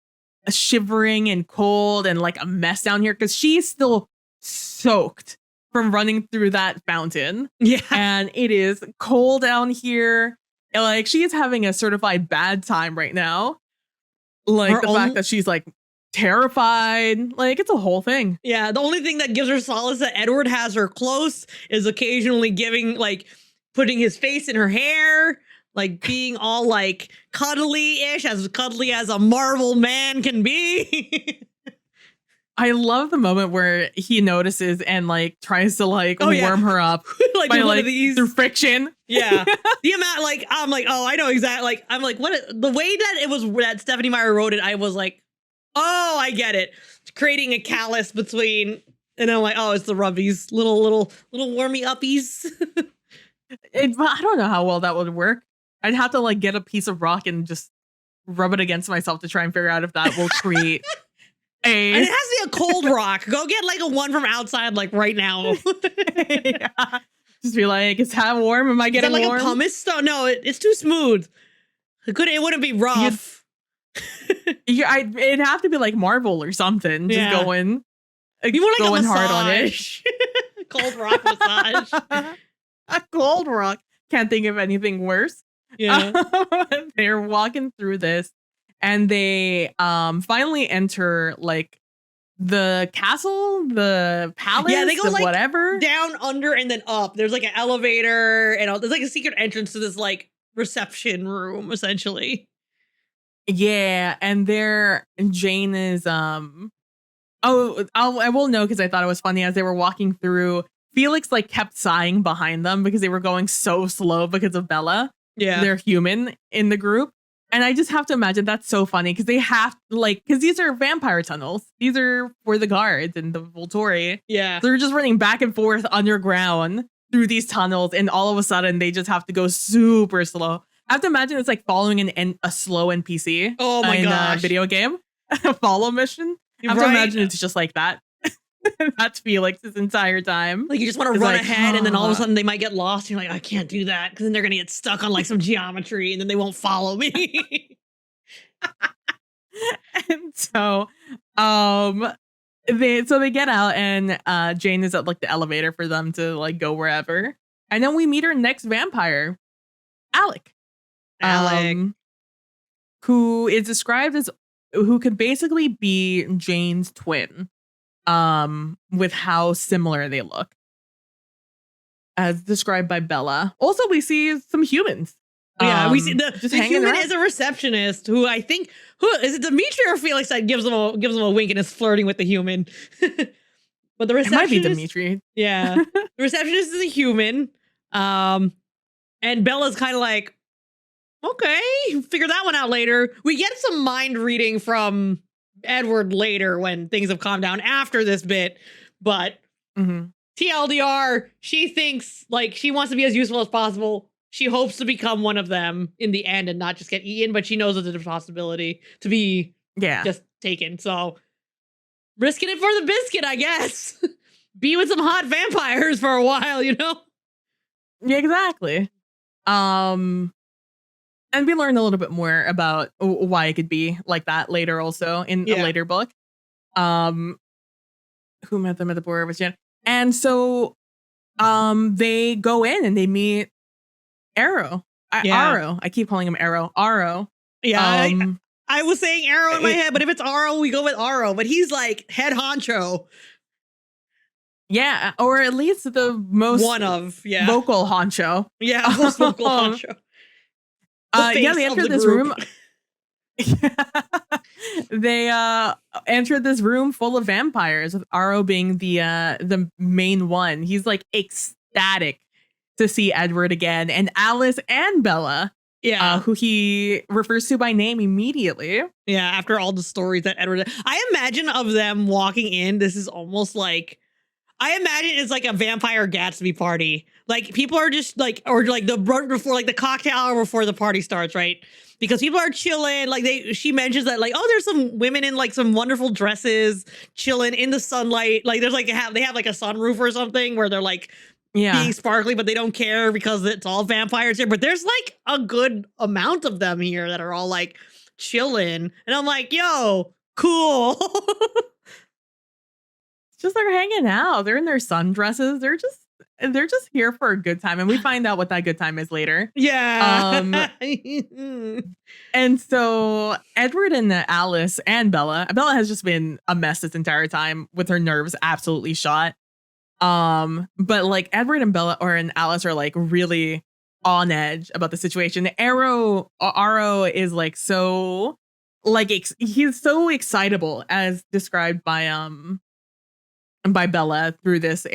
shivering and cold and like a mess down here because she's still soaked from running through that fountain.
Yeah.
And it is cold down here. And, like, she is having a certified bad time right now. Like the fact that she's like terrified, like it's a whole thing.
Yeah, the only thing that gives her solace that Edward has her close is occasionally putting his face in her hair, like being all like cuddly-ish, as cuddly as a Marvel man can be.
I love the moment where he notices and like tries to like warm her up
like
by
one of these
through friction.
Yeah, the amount like I'm like, oh, I know exactly. Like I'm like, the way that it was that Stephanie Meyer wrote it, I was like, oh, I get it. Creating a callus between, and I'm like, oh, it's the rubbies, little warmy uppies.
I don't know how well that would work. I'd have to like get a piece of rock and just rub it against myself to try and figure out if that will create.
And it has to be a cold rock. Go get like a one from outside, like right now.
Yeah. Just be like, is that warm? Am I getting
like
warm?
A pumice stone? No, it's too smooth. It wouldn't be rough.
It'd have to be like marble or something. Just going,
you want like
going
a
hard on it.
Cold rock massage.
A cold rock. Can't think of anything worse.
Yeah.
They're walking through this. And they finally enter like the castle, the palace,
they go like
whatever,
down, under, and then up. There's like an elevator, and there's like a secret entrance to this like reception room, essentially.
Yeah, and Jane is I will know because I thought it was funny as they were walking through. Felix like kept sighing behind them because they were going so slow because of Bella.
Yeah,
they're human in the group. And I just have to imagine that's so funny because they have because these are vampire tunnels. These are for the guards and the Volturi.
Yeah.
They're just running back and forth underground through these tunnels. And all of a sudden they just have to go super slow. I have to imagine it's like following a slow NPC.
Oh my
in
gosh.
a video game. A follow mission. I have to imagine it's just like that. That's Felix this entire time.
Like you just want to
It's
run
like,
ahead and then all of a sudden they might get lost. And you're like, I can't do that because then they're going to get stuck on like some geometry and then they won't follow me.
And so they get out and Jane is at like the elevator for them to like go wherever. And then we meet our next vampire, Alec. Who is described as who could basically be Jane's twin. With how similar they look. As described by Bella. Also, we see some humans.
Yeah, we see the human
around.
is a receptionist who I think is it Dimitri or Felix that gives him a wink and is flirting with the human. But the receptionist
might be Dimitri.
Yeah. The receptionist is a human. And Bella's kind of like, okay, figure that one out later. We get some mind reading from Edward later when things have calmed down after this bit. But TLDR, she thinks like she wants to be as useful as possible. She hopes to become one of them in the end and not just get eaten, but she knows that there's a possibility to be just taken. So risking it for the biscuit, I guess. Be with some hot vampires for a while, you know?
Yeah, exactly. And we learn a little bit more about why it could be like that later also in a later book. Who met them at the border was Jen. And so they go in and they meet Arrow. Arrow. I keep calling him Arrow. Arrow.
Yeah. I was saying Arrow in my head, but if it's Arrow, we go with Arrow. But he's like head honcho.
Yeah. Or at least the most vocal honcho.
Yeah, most vocal honcho.
They enter this room. They entered this room full of vampires, with Aro being the main one. He's like ecstatic to see Edward again, and Alice and Bella, who he refers to by name immediately.
Yeah, after all the stories that Edward, I imagine of them walking in. This is almost like, I imagine it's like a vampire Gatsby party. Like people are just like, or like before, like the cocktail hour before the party starts, right? Because people are chilling. Like she mentions that like, oh, there's some women in like some wonderful dresses chilling in the sunlight. Like there's like they have like a sunroof or something where they're like being sparkly, but they don't care because it's all vampires here. But there's like a good amount of them here that are all like chilling, and I'm like, yo, cool.
Just they're hanging out. They're in their sundresses. They're just here for a good time. And we find out what that good time is later.
Yeah.
And so Edward and Alice and Bella has just been a mess this entire time with her nerves absolutely shot. But like Edward and Bella and Alice are like really on edge about the situation. Aro is like so like he's so excitable as described by Bella through this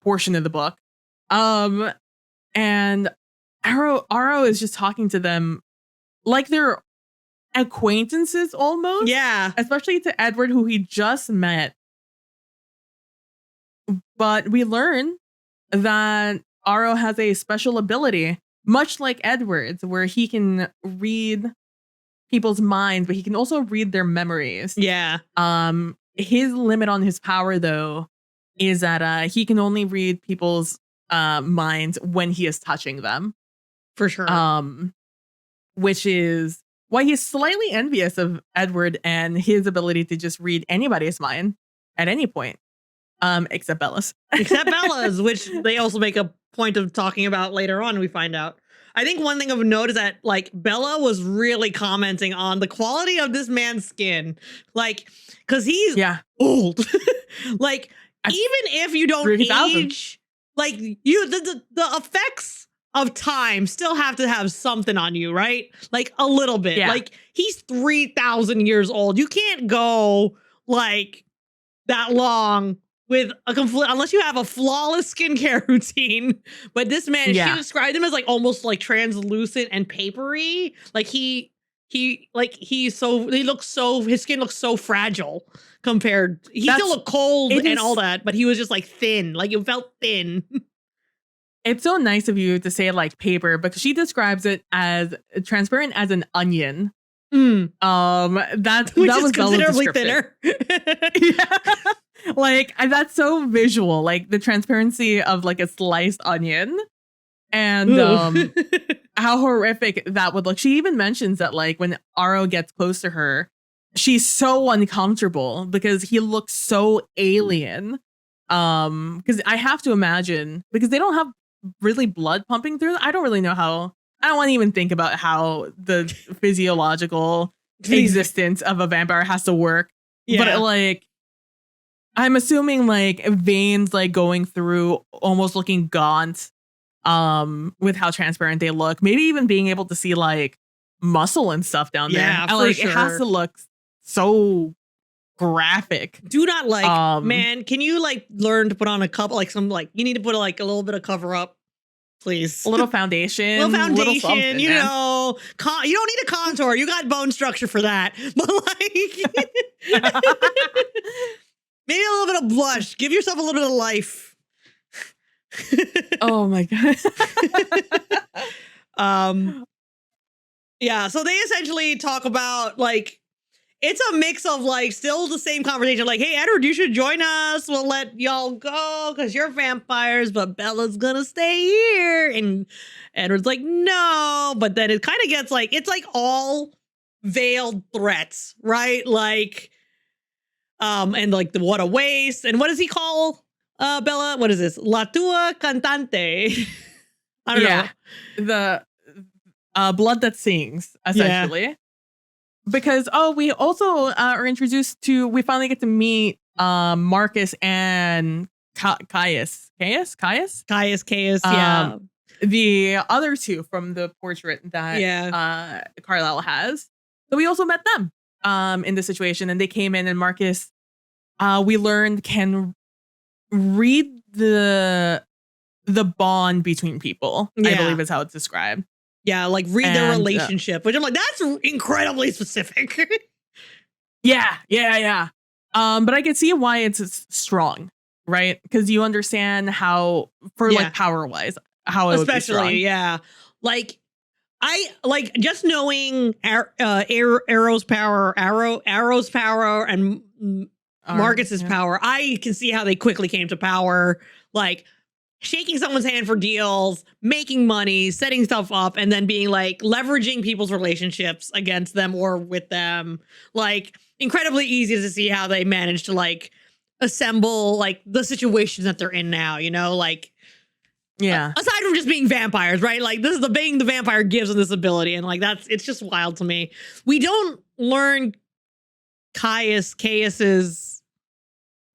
portion of the book. And Aro is just talking to them like they're acquaintances almost.
Yeah.
Especially to Edward, who he just met. But we learn that Aro has a special ability, much like Edward's, where he can read people's minds, but he can also read their memories.
Yeah.
His limit on his power, though, is that he can only read people's minds when he is touching them.
For sure.
Which is why he's slightly envious of Edward and his ability to just read anybody's mind at any point. Except Bella's.
Except Bella's, which they also make a point of talking about later on, we find out. I think one thing of note is that like Bella was really commenting on the quality of this man's skin. Like, because he's old. Like, even if you don't age, like the effects of time still have to have something on you, right? Like a little bit. Yeah. Like he's 3,000 years old. You can't go like that long with a complete, unless you have a flawless skincare routine. But this man, she described him as like almost like translucent and papery. Like his skin looks so fragile compared. He still looked cold and all that, but he was just like thin. Like it felt thin.
it's so nice of you to say like paper because she describes it as transparent as an onion.
Mm. Which
that
is
was Bella's
considerably
description.
thinner.
Yeah. Like that's so visual, like the transparency of like a sliced onion. And how horrific that would look. She even mentions that like when Aro gets close to her, she's so uncomfortable because he looks so alien. Because I have to imagine, because they don't have really blood pumping through. I don't really know how. I don't want to even think about how the physiological existence of a vampire has to work. Yeah. But like, I'm assuming like veins like going through, almost looking gaunt. With how transparent they look, maybe even being able to see like muscle and stuff down there.
Yeah,
and, like, it has to look so graphic.
Do not like, man, can you like learn to put on a couple, like some, like you need to put like a little bit of cover up, please.
A little foundation.
You know, you don't need a contour. You got bone structure for that. But like, maybe a little bit of blush. Give yourself a little bit of life.
Oh my god.
Yeah, so they essentially talk about like, it's a mix of like still the same conversation, like, hey Edward, you should join us, we'll let y'all go because you're vampires, but Bella's gonna stay here. And Edward's like, no, but then it kind of gets like, it's like all veiled threats, right? Like and like the what a waste. And what does he call Bella? What is this? La tua cantante. I don't know.
The blood that sings, essentially. Yeah. Because we also are introduced to, we finally get to meet Marcus and Caius. Yeah. The other two from the portrait that Carlisle has. So we also met them in this situation, and they came in, and Marcus, we learned, can read the bond between people. I believe is how it's described.
Yeah, like read their relationship, which I'm like, that's incredibly specific.
Yeah. But I can see why it's strong, right? Because you understand how, for like power wise, how it
especially
would be
strong. Like I like just knowing Arrow's power, and Marcus's power. I can see how they quickly came to power, like shaking someone's hand for deals, making money, setting stuff up, and then being like leveraging people's relationships against them or with them. Like incredibly easy to see how they managed to like assemble like the situations that they're in now, you know, like aside from just being vampires, right? Like this is the being the vampire gives them this ability, and like it's just wild to me. We don't learn Caius's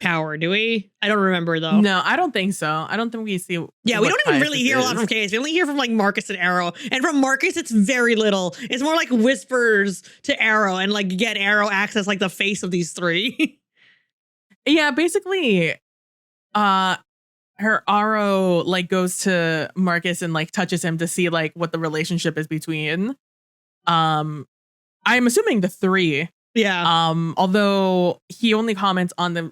power, do we? I don't remember though.
No, I don't think so. I don't think we see.
Yeah, we don't even really hear a lot from Caius. We only hear from like Marcus and Arrow, and from Marcus it's very little. It's more like whispers to Arrow, and like get Arrow access like the face of these three.
Yeah, basically, her Arrow like goes to Marcus and like touches him to see like what the relationship is between. I'm assuming the three.
Yeah.
Although he only comments on the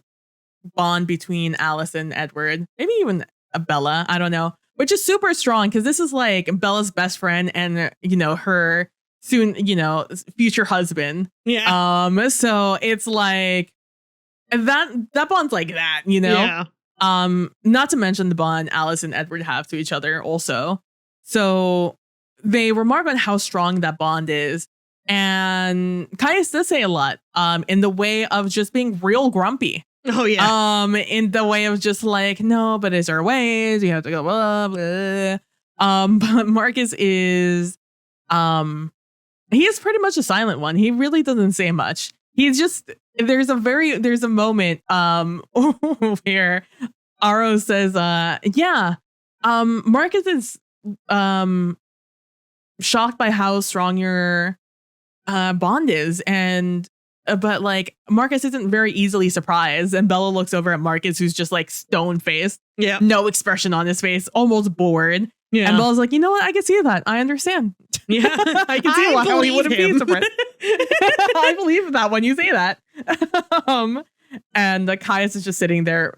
bond between Alice and Edward, maybe even Bella, I don't know, which is super strong because this is like Bella's best friend and, you know, her soon, you know, future husband.
Yeah.
So it's like that bond's like that, you know. Yeah. Not to mention the bond Alice and Edward have to each other also. So they remark on how strong that bond is. And Caius does say a lot in the way of just being real grumpy.
Oh, yeah.
In the way of just like, no, but is there ways? You have to go, blah, blah. But Marcus is, he is pretty much a silent one. He really doesn't say much. He's just, there's a moment, where Aro says, Marcus is, shocked by how strong your, bond is. And, but like Marcus isn't very easily surprised, and Bella looks over at Marcus, who's just like stone faced, no expression on his face, almost bored. Yeah, and Bella's like, you know what? I can see that. I understand.
Yeah,
I can see how he wouldn't be surprised. I believe that when you say that. And Caius is just sitting there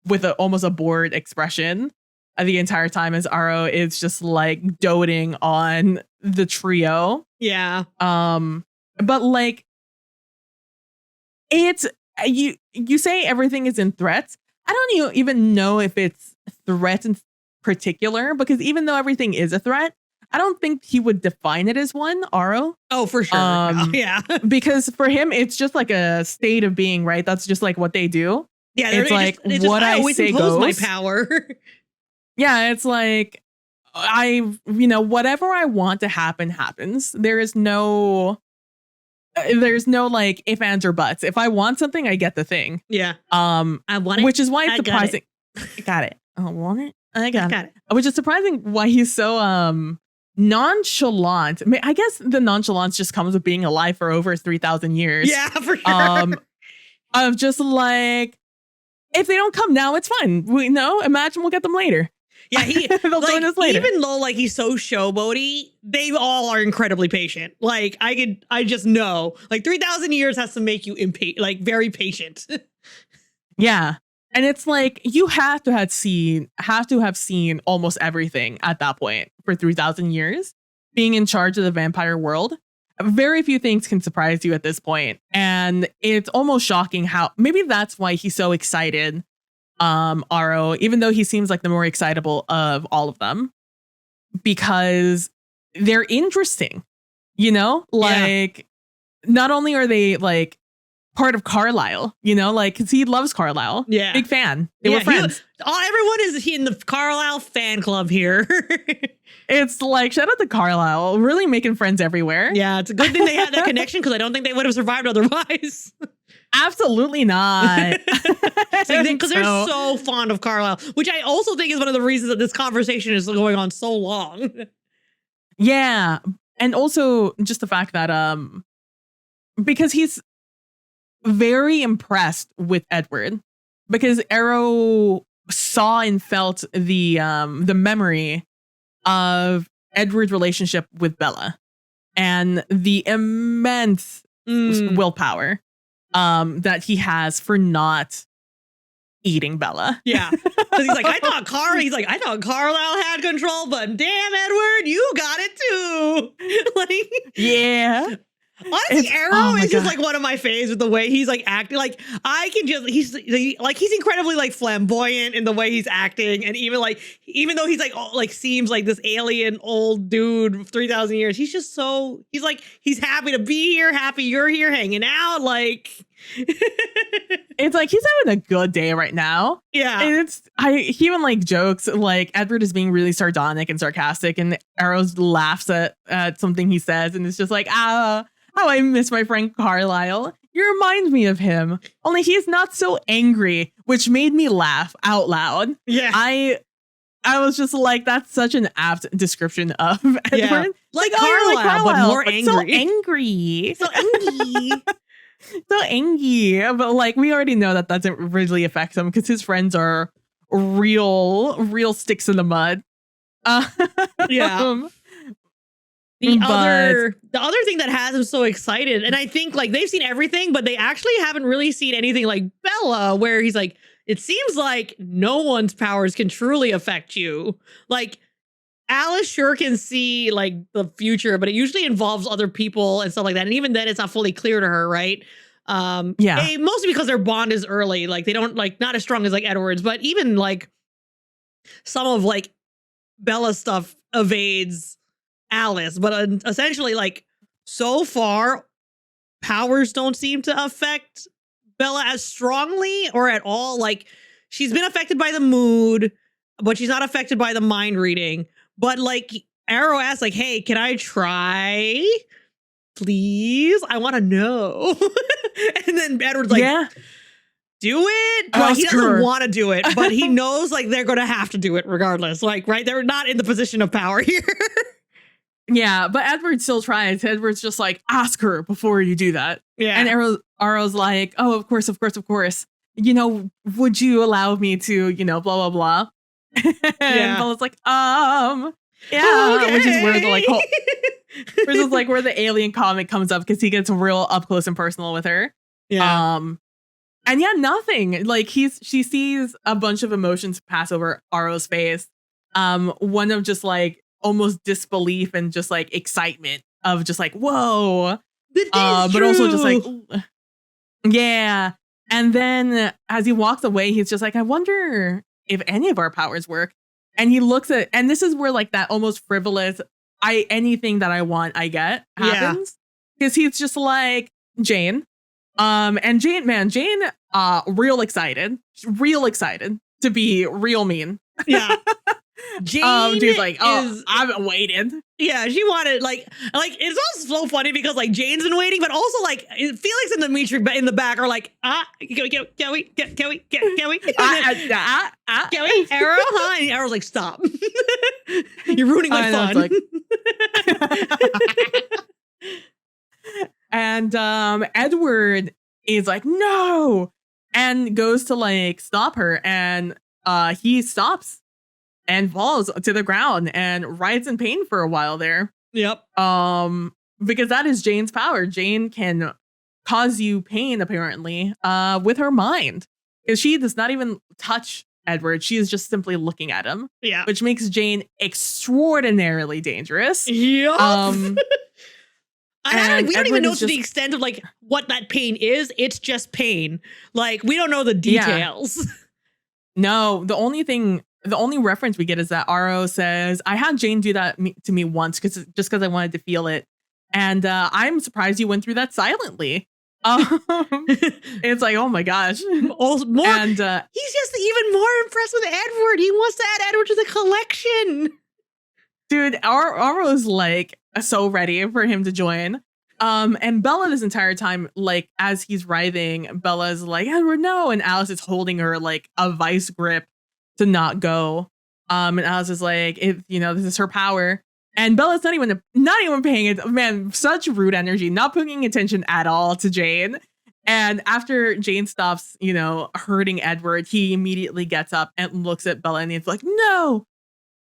with almost a bored expression. the entire time as Aro is just like doting on the trio.
Yeah.
But like it's you say everything is in threats. I don't even know if it's threats in particular, because even though everything is a threat, I don't think he would define it as one, Aro.
Oh, for sure. Yeah.
Because for him, it's just like a state of being, right? That's just like what they do.
Yeah,
it's like what I say goes.
My power.
Yeah, it's like whatever I want to happen happens. There's no like if, ands, or buts. If I want something, I get the thing.
Yeah. I want it.
Which is why it's surprising.
Got
it. I want it. I got it. Which is surprising why he's so nonchalant. I guess the nonchalance just comes with being alive for over 3,000 years.
Yeah, for sure.
Of just like, if they don't come now, it's fine. We know. Imagine we'll get them later.
Yeah,
they'll join us later.
Even though like he's so showboaty, they all are incredibly patient. Like I just know like 3,000 years has to make you like very patient.
Yeah. And it's like you have to have seen almost everything at that point for 3,000 years, being in charge of the vampire world. Very few things can surprise you at this point. And it's almost shocking how maybe that's why he's so excited, Aro, even though he seems like the more excitable of all of them, because they're interesting, like not only are they like part of Carlisle, like, because he loves Carlisle.
Yeah.
Big fan. They were friends.
Everyone is in the Carlisle fan club here.
It's like, shout out to Carlisle, really making friends everywhere.
Yeah, it's a good thing they had that connection, because I don't think they would have survived otherwise.
Absolutely not.
Because they're so fond of Carlisle, which I also think is one of the reasons that this conversation is going on so long.
Yeah. And also just the fact that because he's very impressed with Edward, because Aro saw and felt the memory of Edward's relationship with Bella and the immense willpower that he has for not eating Bella.
Yeah. Because he's like, I thought Carlisle had control, but damn, Edward, you got it too. Like,
yeah.
Honestly, Aro is just like one of my faves with the way he's like acting. Like he's incredibly like flamboyant in the way he's acting, and even though he's like seems like this alien old dude 3,000 years, he's just so he's happy to be here, happy you're here hanging out. Like
it's like he's having a good day right now.
Yeah,
and he even like jokes like Edward is being really sardonic and sarcastic, and Aro laughs at something he says, and it's just like how I miss my friend Carlisle. You remind me of him. Only he's not so angry, which made me laugh out loud.
Yeah.
I was just like, that's such an apt description of Edward.
Yeah. Like Carlisle, but more angry.
So angry.
So angry.
So angry. But like, we already know that doesn't really affect him because his friends are real sticks in the mud.
Yeah. The other thing that has him so excited, and I think like they've seen everything, but they actually haven't really seen anything like Bella, where he's like, it seems like no one's powers can truly affect you. Like Alice sure can see like the future, but it usually involves other people and stuff like that. And even then it's not fully clear to her, right? Mostly because their bond is early. Like they don't like not as strong as like Edward's, but even like some of like Bella's stuff evades Alice, but essentially like so far powers don't seem to affect Bella as strongly or at all. Like she's been affected by the mood, but she's not affected by the mind reading. But like Aro asks like, hey, can I try? Please? I want to know. And then Edward's like, yeah, do it. Like, he doesn't want to do it, but he knows like they're going to have to do it regardless. Like, right. They're not in the position of power here.
Yeah, but Edward still tries. Edward's just like, ask her before you do that.
Yeah.
And Aro's like, oh, of course. Would you allow me to, blah, blah, blah. And Bella's like, yeah. Okay. Which is where the where the alien comic comes up, because he gets real up close and personal with her.
Yeah.
And yeah, nothing. Like she sees a bunch of emotions pass over Aro's face. one of just like almost disbelief and just like excitement of just like, whoa. But also just like, yeah. And then as he walks away, he's just like, I wonder if any of our powers work. And he looks at, and this is where like that almost frivolous, anything that I want, I get happens. Because he's just like, Jane. And Jane, real excited to be real mean.
Yeah. Jane
she's like, I've waited.
Yeah, she wanted like it's also so funny because like Jane's been waiting, but also like Felix and Dimitri in the back are like, can we? Can we? Arrow, huh? And Arrow's like, stop. You're ruining my fun.
And Edward is like, no, and goes to like stop her, and he stops and falls to the ground and writhes in pain for a while there.
Yep.
Because that is Jane's power. Jane can cause you pain, apparently, with her mind. Because she does not even touch Edward. She is just simply looking at him.
Yeah.
Which makes Jane extraordinarily dangerous.
Yep. We don't even know to the extent of like what that pain is. It's just pain. Like we don't know the details.
Yeah. No, the only reference we get is that Aro says, I had Jane do that to me once just because I wanted to feel it. And I'm surprised you went through that silently. It's like, oh my gosh.
He's just even more impressed with Edward. He wants to add Edward to the collection.
Dude, Aro's like so ready for him to join. And Bella this entire time, like as he's writhing, Bella's like, Edward, no. And Alice is holding her like a vice grip to not go. And Alice is like, this is her power. And Bella's not even paying it. Man, such rude energy, not paying attention at all to Jane. And after Jane stops, hurting Edward, he immediately gets up and looks at Bella and he's like, no.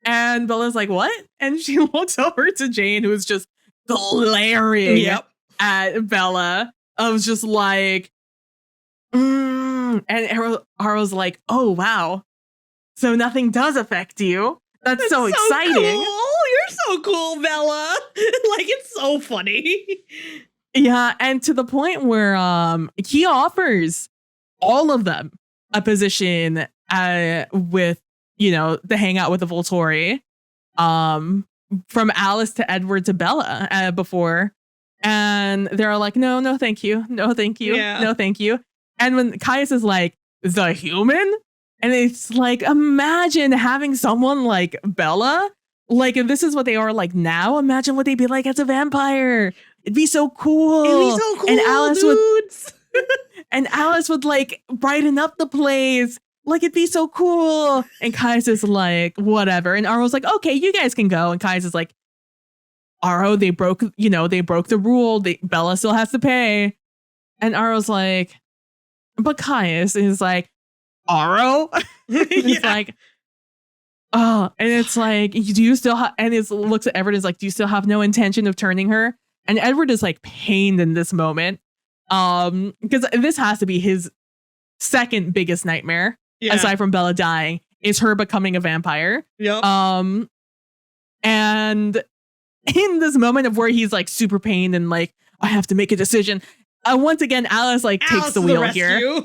And Bella's like, what? And she looks over to Jane, who is just glaring at Bella. I was just like, And Aro's like, oh, wow. So nothing does affect you. That's so exciting.
Cool. You're so cool, Bella. Like, it's so funny.
Yeah, and to the point where he offers all of them a position with, the hangout with the Volturi, from Alice to Edward to Bella before. And they're like, no, thank you. No, thank you.
Yeah.
No, thank you. And when Caius is like, the human? And it's like, imagine having someone like Bella. Like, if this is what they are like now, imagine what they'd be like as a vampire. It'd be so cool. And Alice would like brighten up the place. Like, it'd be so cool. And Caius is like, whatever. And Aro's like, okay, you guys can go. And Caius is like, Aro, they broke the rule. Bella still has to pay. And Aro's like, but Caius is like, Aro? He's like, oh, and it's like, do you still have, and it looks at Edward and is like, do you still have no intention of turning her? And Edward is like pained in this moment. Because this has to be his second biggest nightmare, aside from Bella dying, is her becoming a vampire.
Yep.
And in this moment of where he's like super pained and like, I have to make a decision. Once again, Alice takes the wheel here.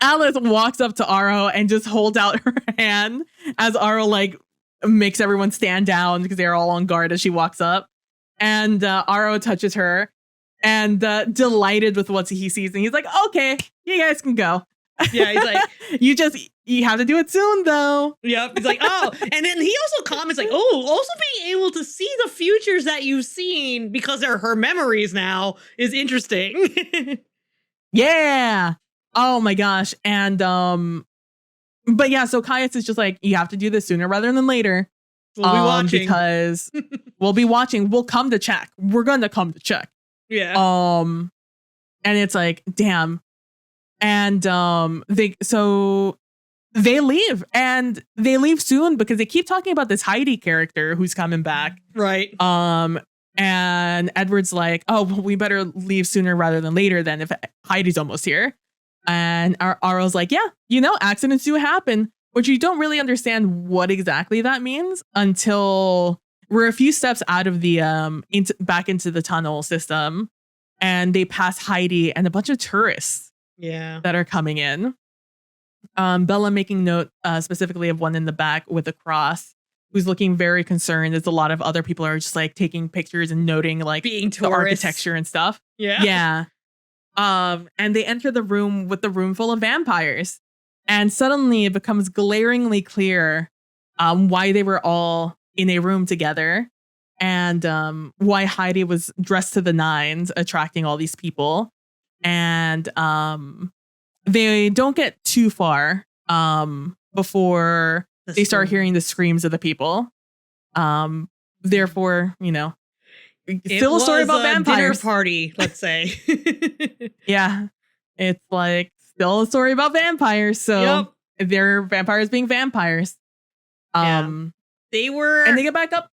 Alice walks up to Aro and just holds out her hand as Aro like makes everyone stand down because they're all on guard as she walks up. And Aro touches her and delighted with what he sees. And he's like, okay, you guys can go.
Yeah, he's like,
you have to do it soon though.
Yep. He's like, oh, and then he also comments like, oh, also being able to see the futures that you've seen because they're her memories now is interesting.
Yeah. Oh my gosh. And but yeah, so Caius is just like, you have to do this sooner rather than later.
We'll be watching.
Because we'll be watching. We'll come to check. We're gonna come to check.
Yeah.
And it's like, damn. And they leave, and they leave soon because they keep talking about this Heidi character who's coming back.
Right.
And Edward's like, oh, well, we better leave sooner rather than later then if Heidi's almost here. And Aro's like, yeah, accidents do happen. which you don't really understand what exactly that means until we're a few steps out of the back into the tunnel system, and they pass Heidi and a bunch of tourists that are coming in. Bella making note specifically of one in the back with a cross who's looking very concerned, as a lot of other people are just like taking pictures and noting like
being
the architecture and stuff. Yeah. And they enter the room with the room full of vampires. And suddenly it becomes glaringly clear why they were all in a room together, and why Heidi was dressed to the nines, attracting all these people. And they don't get too far before they start hearing the screams of the people. Therefore, you know, still a story about vampires.
Dinner party, let's say.
Yeah, it's like still a story about vampires. So they're vampires being vampires.
They were,
and they get back up.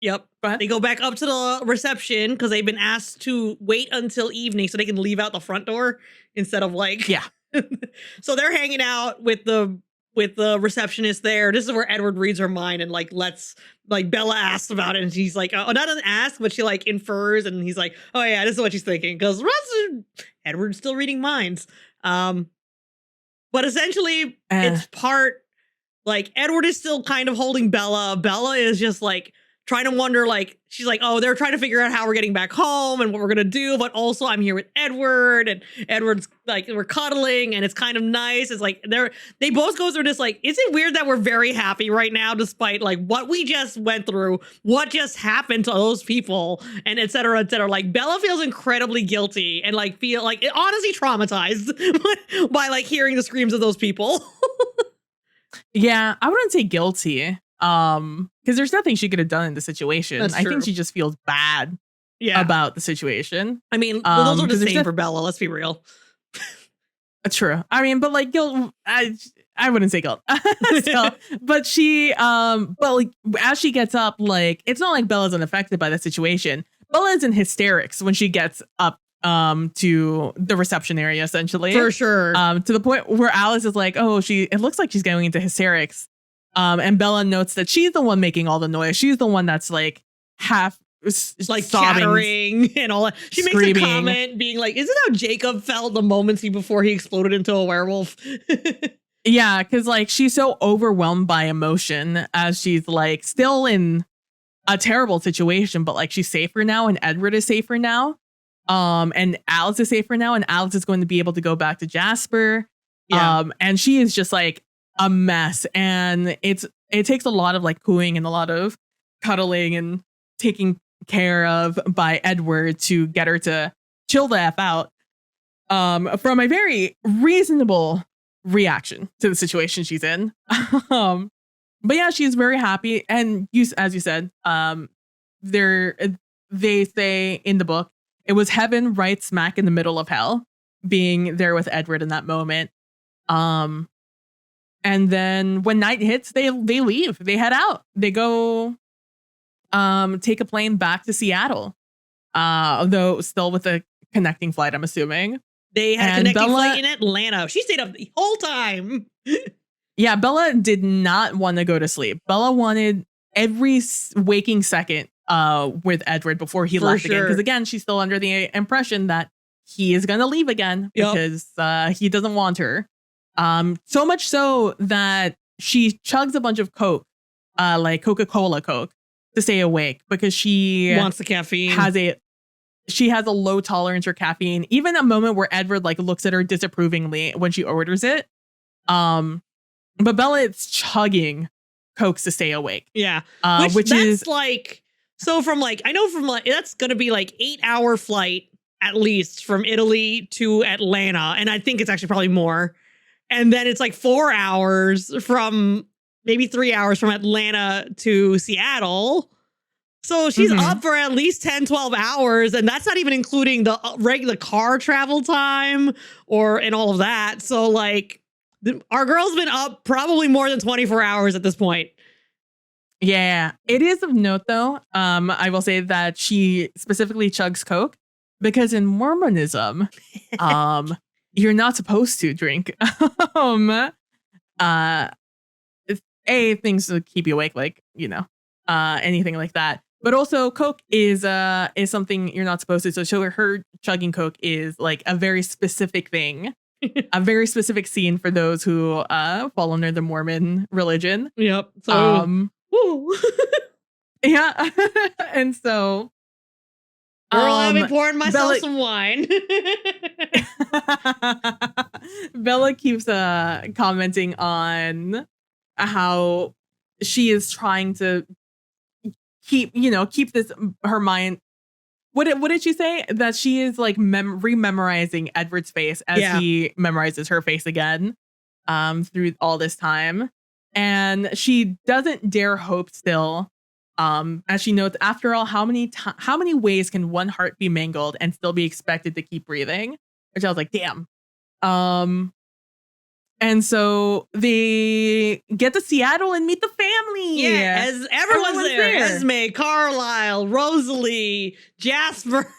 They go back up to the reception because they've been asked to wait until evening so they can leave out the front door instead of like so they're hanging out with the receptionist there. This is where Edward reads her mind and like Bella asks about it, and she's like, oh, not an ask, but she like infers, and he's like, oh yeah, this is what she's thinking, because Edward's still reading minds. But essentially it's part like Edward is still kind of holding Bella. Bella is just like trying to wonder, like, she's like, oh, they're trying to figure out how we're getting back home and what we're going to do. But also I'm here with Edward, and Edward's like, we're cuddling and it's kind of nice. It's like they both go through this, like, is it weird that we're very happy right now, despite like what we just went through, what just happened to those people, and et cetera, et cetera. Like Bella feels incredibly guilty and like feel like honestly traumatized by like hearing the screams of those people.
Yeah, I wouldn't say guilty. Because there's nothing she could have done in the situation. I think she just feels bad about the situation.
I mean, those are the same for Bella, let's be real.
True. I mean, but like guilt, I wouldn't say guilt. Still, but she but like as she gets up, like it's not like Bella's unaffected by the situation. Bella's in hysterics when she gets up to the reception area, essentially. For sure. To the point where Alice is like, oh, it looks like she's going into hysterics. And Bella notes that she's the one making all the noise. She's the one that's like half like sobbing, chattering and all that. She screaming. Makes a comment being like, isn't how Jacob felt the moments before he exploded into a werewolf? Yeah, because like she's so overwhelmed by emotion as she's like still in a terrible situation, but like she's safer now, and Edward is safer now. And Alice is safer now, and Alice is going to be able to go back to Jasper. And she is just like a mess, and it takes a lot of like cooing and a lot of cuddling and taking care of by Edward to get her to chill the F out, from a very reasonable reaction to the situation she's in. But yeah, she's very happy, and as you said, they say in the book it was heaven right smack in the middle of hell, being there with Edward in that moment. And then when night hits, they leave. They head out. They go take a plane back to Seattle. Although still with a connecting flight, I'm assuming. They had a connecting flight in Atlanta. She stayed up the whole time. Yeah, Bella did not want to go to sleep. Bella wanted every waking second with Edward before he left again. Because again, she's still under the impression that he is going to leave again because he doesn't want her. So much so that she chugs a bunch of Coke, like Coca-Cola Coke, to stay awake because she wants the caffeine. She has a low tolerance for caffeine. Even a moment where Edward like looks at her disapprovingly when she orders it. But Bella is chugging Cokes to stay awake. Yeah. Which is like, so from like, I know from like, that's going to be like 8-hour flight at least from Italy to Atlanta. And I think it's actually probably more. And then it's like 4 hours from maybe 3 hours from Atlanta to Seattle. So she's up for at least 10, 12 hours. And that's not even including the regular car travel time and all of that. So like our girl's been up probably more than 24 hours at this point. Yeah, it is of note, though. I will say that she specifically chugs Coke because in Mormonism, you're not supposed to drink uh things to keep you awake, like, anything like that. But also Coke is something you're not supposed to. So her chugging Coke is like a very specific thing. A very specific scene for those who fall under the Mormon religion.
Yep. So woo.
Yeah. And so
girl, I'll be pouring myself some wine.
Bella keeps commenting on how she is trying to keep this, her mind. What did she say? That she is like rememorizing Edward's face as he memorizes her face again through all this time. And she doesn't dare hope still. As she notes, after all, how many ways can one heart be mangled and still be expected to keep breathing? Which I was like, damn. And so they get to Seattle and meet the family.
Yeah, as everyone's there. Esme, Carlisle, Rosalie, Jasper,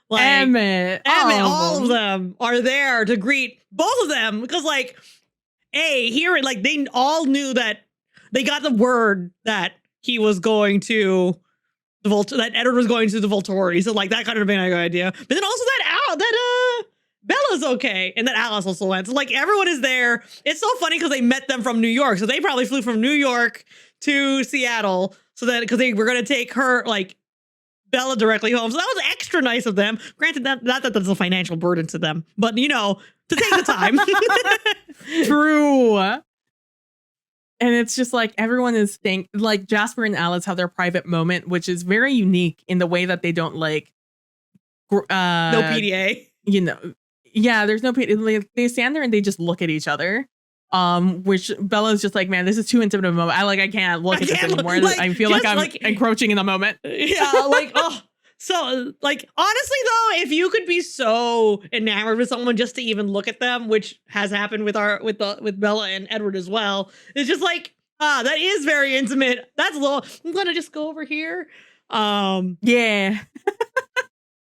like
Emmett,
all of them are there to greet both of them because, like, they all knew that they got the word that he was going to that Edward was going to the Volturi. So like that kind of been a good idea. But then also that Bella's okay, and that Alice also went. So like everyone is there. It's so funny because they met them from New York, so they probably flew from New York to Seattle, so that because they were going to take her, like, Bella directly home. So that was extra nice of them. Granted, not that that's a financial burden to them, but to take the time.
True. And it's just like everyone is like Jasper and Alice have their private moment, which is very unique in the way that they don't like
no PDA.
Yeah, there's no PDA. They stand there and they just look at each other. Which Bella's just like, man, this is too intimate of a moment. I can't look at this anymore. Like, I feel like I'm encroaching in the moment.
Yeah, like, oh. So, like, honestly, though, if you could be so enamored with someone just to even look at them, which has happened with Bella and Edward as well, it's just like, that is very intimate. That's a little. I'm gonna just go over here.
Yeah.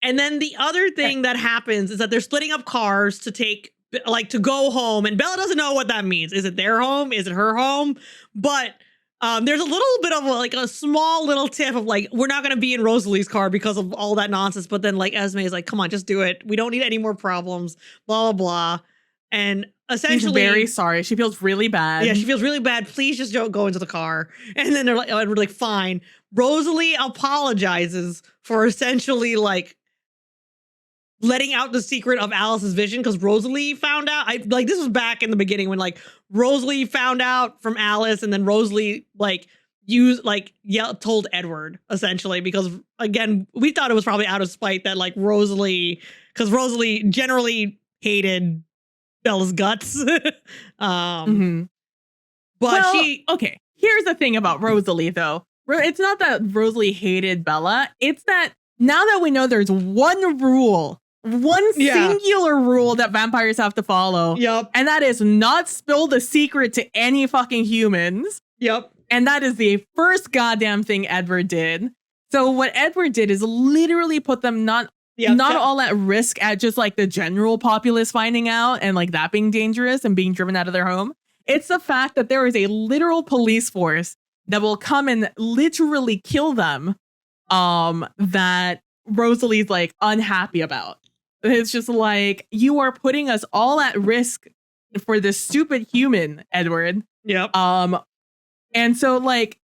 And then the other thing that happens is that they're splitting up cars to take, like, to go home, and Bella doesn't know what that means. Is it their home? Is it her home? But there's a little bit of a small little tip of like, we're not going to be in Rosalie's car because of all that nonsense. But then like Esme is like, come on, just do it. We don't need any more problems, blah, blah, blah. And essentially,
she's very sorry. She feels really bad.
Yeah, she feels really bad. Please just don't go into the car. And then we're like, fine. Rosalie apologizes for essentially like letting out the secret of Alice's vision, because Rosalie found out. This was back in the beginning when like Rosalie found out from Alice, and then Rosalie told Edward essentially, because again we thought it was probably out of spite that like Rosalie generally hated Bella's guts.
Mm-hmm.
But
okay. Here's the thing about Rosalie though. It's not that Rosalie hated Bella. It's that now that we know there's one singular rule that vampires have to follow.
Yep.
And that is not spill the secret to any fucking humans.
Yep.
And that is the first goddamn thing Edward did. So what Edward did is literally put them not all at risk at just like the general populace finding out and like that being dangerous and being driven out of their home. It's the fact that there is a literal police force that will come and literally kill them, that Rosalie's like unhappy about. It's just like, you are putting us all at risk for this stupid human, Edward.
Yep.
And so like,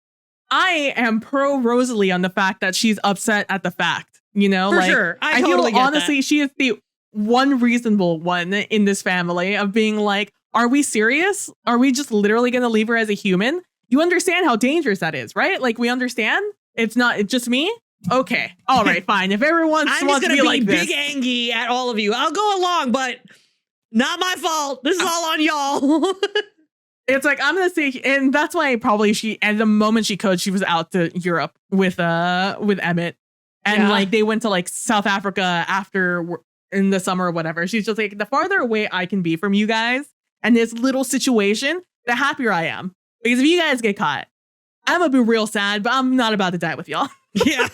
I am pro Rosalie on the fact that she's upset at the fact,
For sure. I totally
feel
get
honestly, she is the one reasonable one in this family of being like, are we serious? Are we just literally going to leave her as a human? You understand how dangerous that is, right? Like, we understand. It's just me. Okay. All right, fine. If everyone wants to be like this,
big angry at all of you, I'll go along, but not my fault. This is all on y'all.
It's like, I'm going to say, and that's why probably at the moment she could, she was out to Europe with Emmett. And like, they went to like South Africa after in the summer or whatever. She's just like, the farther away I can be from you guys and this little situation, the happier I am. Because if you guys get caught, I'm going to be real sad, but I'm not about to die with y'all.
Yeah.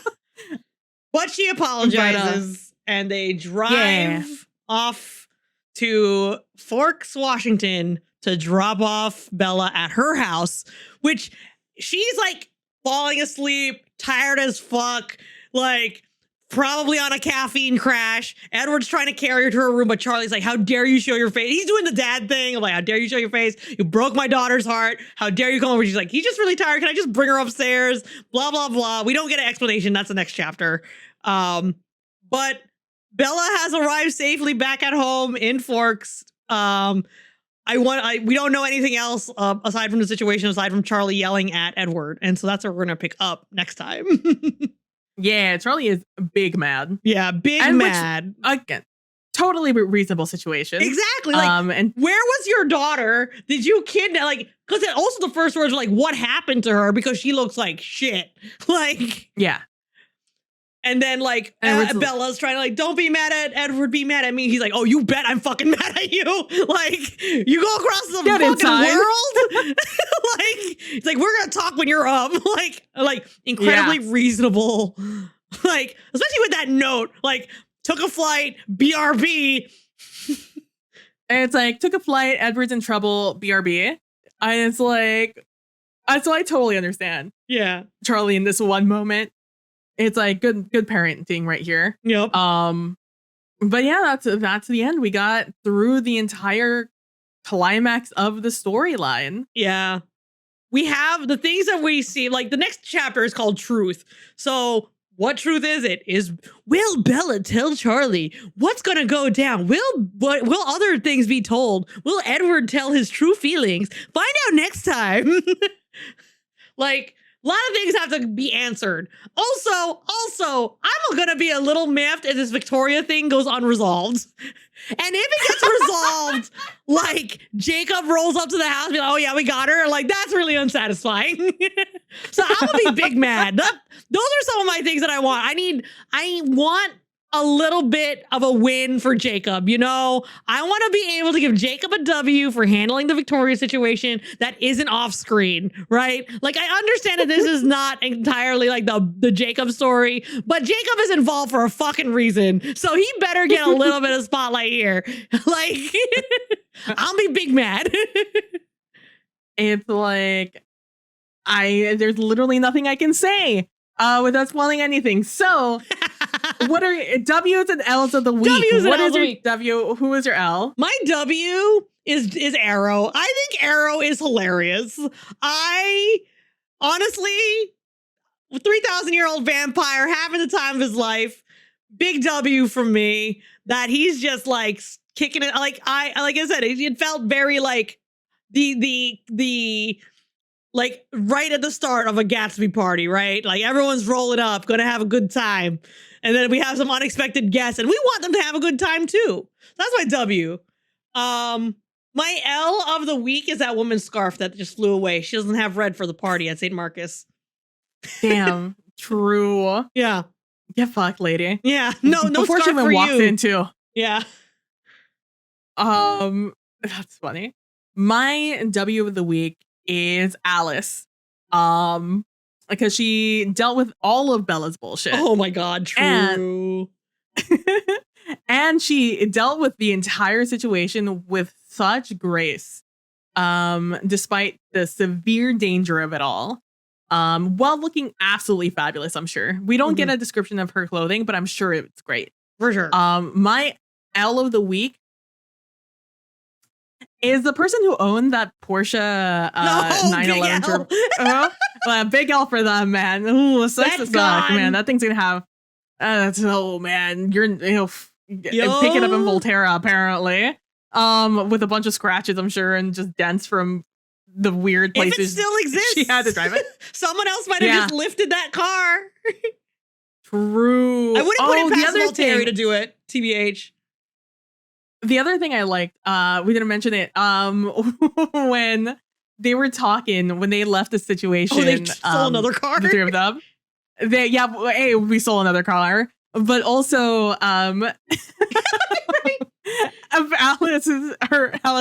But she apologizes, and they drive off to Forks, Washington, to drop off Bella at her house, which she's like falling asleep, tired as fuck, like probably on a caffeine crash. Edward's trying to carry her to her room, but Charlie's like, how dare you show your face? He's doing the dad thing. I'm like, how dare you show your face? You broke my daughter's heart. How dare you come over? She's like, he's just really tired. Can I just bring her upstairs? Blah, blah, blah. We don't get an explanation. That's the next chapter. But Bella has arrived safely back at home in Forks. We don't know anything else aside from the situation, aside from Charlie yelling at Edward. And so that's what we're going to pick up next time.
Yeah, Charlie is big mad.
Yeah, big mad.
Which, again, totally reasonable situation.
Exactly. Like,
and
where was your daughter? Did you kidnap? Like, because also the first words were like, what happened to her? Because she looks like shit. Like,
yeah.
And then like Bella's trying to like, don't be mad at Edward, be mad at me. He's like, oh, you bet I'm fucking mad at you. Like, you go across the fucking world. Like, it's like, we're gonna talk when you're up. Like incredibly reasonable. Like, especially with that note, like, took a flight, BRB.
And it's like, took a flight, Edward's in trouble, BRB. And it's like, so I totally understand.
Yeah.
Charlie in this one moment. It's like good parenting right here.
Yep.
But yeah, that's the end. We got through the entire climax of the storyline.
Yeah. We have the things that we see, like the next chapter is called Truth. So what truth is it? Will Bella tell Charlie what's gonna go down? Will other things be told? Will Edward tell his true feelings? Find out next time. Like, a lot of things have to be answered. Also, I'm gonna be a little miffed if this Victoria thing goes unresolved. And if it gets resolved, like Jacob rolls up to the house and be like, oh yeah, we got her. Like, that's really unsatisfying. So I'm gonna be big mad. Those are some of my things that I want. I want a little bit of a win for Jacob, you know? I want to be able to give Jacob a W for handling the Victoria situation that isn't off screen, right? Like, I understand that this is not entirely like the Jacob story, but Jacob is involved for a fucking reason. So he better get a little bit of spotlight here. Like, I'll be big mad.
It's like, there's literally nothing I can say without spoiling anything. So what are W's and L's of the week? What is your W? Who is your L?
My W is Arrow. I think Arrow is hilarious. I honestly, 3,000-year-old vampire having the time of his life. Big W from me that he's just like kicking it. Like I said, it felt very like the like right at the start of a Gatsby party, right? Like everyone's rolling up, gonna have a good time. And then we have some unexpected guests and we want them to have a good time too. That's my W. My L of the week is that woman's scarf that just flew away. She doesn't have red for the party at St. Marcus.
Damn, true.
Yeah.
Get fucked, lady.
Yeah. No
Before
scarf
she even
for
walked
you.
in too.
Yeah.
That's funny. My W of the week is Alice. Because she dealt with all of Bella's bullshit.
Oh my God, true.
And she dealt with the entire situation with such grace, despite the severe danger of it all, while looking absolutely fabulous, I'm sure. We don't get a description of her clothing, but I'm sure it's great.
For sure.
My L of the week is the person who owned that Porsche 911. Big L for them, man. Ooh, sucks to suck, man. That thing's gonna have. Man, you're pick it up in Volterra apparently. With a bunch of scratches, I'm sure, and just dents from the weird places.
If it still exists,
she had to drive it.
Someone else might have just lifted that car.
True.
I wouldn't put it past Volterra to do it. TBH.
The other thing I liked, we didn't mention it, when they were talking, when they left the situation.
They stole another car?
The three of them. We stole another car. But also, Alice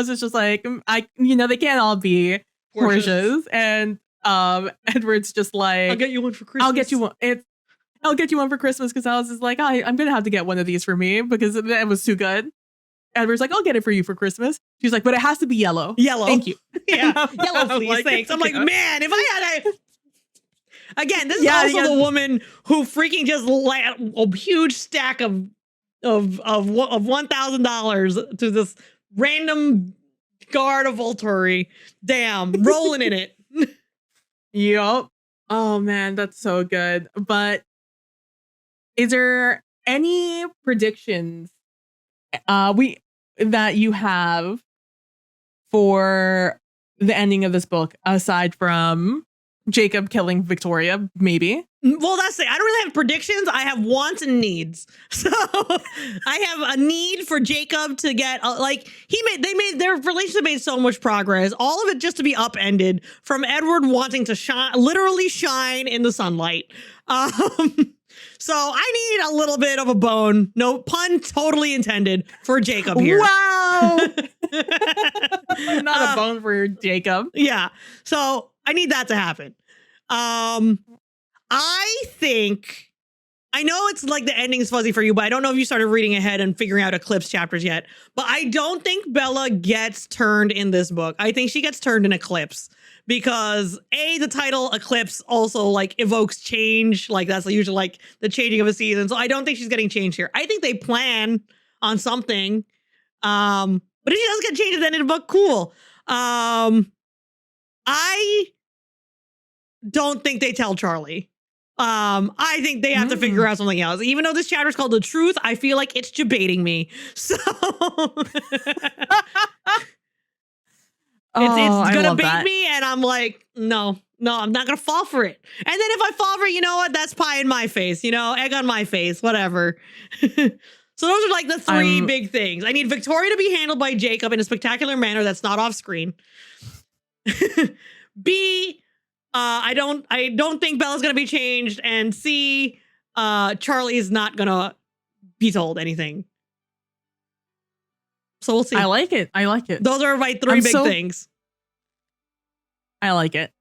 is just like, they can't all be Porsches. And Edward's just like,
I'll get you one for Christmas.
I'll get you one for Christmas, because Alice is like, I'm going to have to get one of these for me because it was too good. Edward's like, I'll get it for you for Christmas. She's like, but it has to be yellow.
Yellow.
Thank you.
Yeah. Yellow,
I'm
please.
like,
Thanks. I'm like,
yeah.
man, if I had again, this is
Yeah,
also
yeah.
the woman who freaking just let a huge stack of $1,000 to this random guard of Volturi. Damn, rolling in it.
Yup. Oh man, that's so good. But is there any predictions that you have for the ending of this book aside from Jacob killing Victoria, maybe?
Well, that's it. I don't really have predictions. I have wants and needs. So I have a need for Jacob to get their relationship made so much progress. All of it just to be upended from Edward wanting to literally shine in the sunlight. So I need a little bit of a bone. No pun totally intended for Jacob here.
Wow. Not a bone for Jacob.
Yeah. So I need that to happen. I think, I know it's like the ending's fuzzy for you, but I don't know if you started reading ahead and figuring out Eclipse chapters yet. But I don't think Bella gets turned in this book. I think she gets turned in Eclipse because the title Eclipse also like evokes change. Like that's usually like the changing of a season. So I don't think she's getting changed here. I think they plan on something. But if she does get changed at the end of the book, cool. I don't think they tell Charlie. I think they have to figure out something else. Even though this chapter is called The Truth, I feel like it's debating me. So it's gonna bait me, and I'm like, no, I'm not gonna fall for it. And then if I fall for it, you know what? That's pie in my face, egg on my face, whatever. So those are like the three big things. I need Victoria to be handled by Jacob in a spectacular manner that's not off screen. B, I don't think Bella's gonna be changed, and C, Charlie is not gonna be told anything. So we'll see.
I like it.
Those are my three big things.
I like it.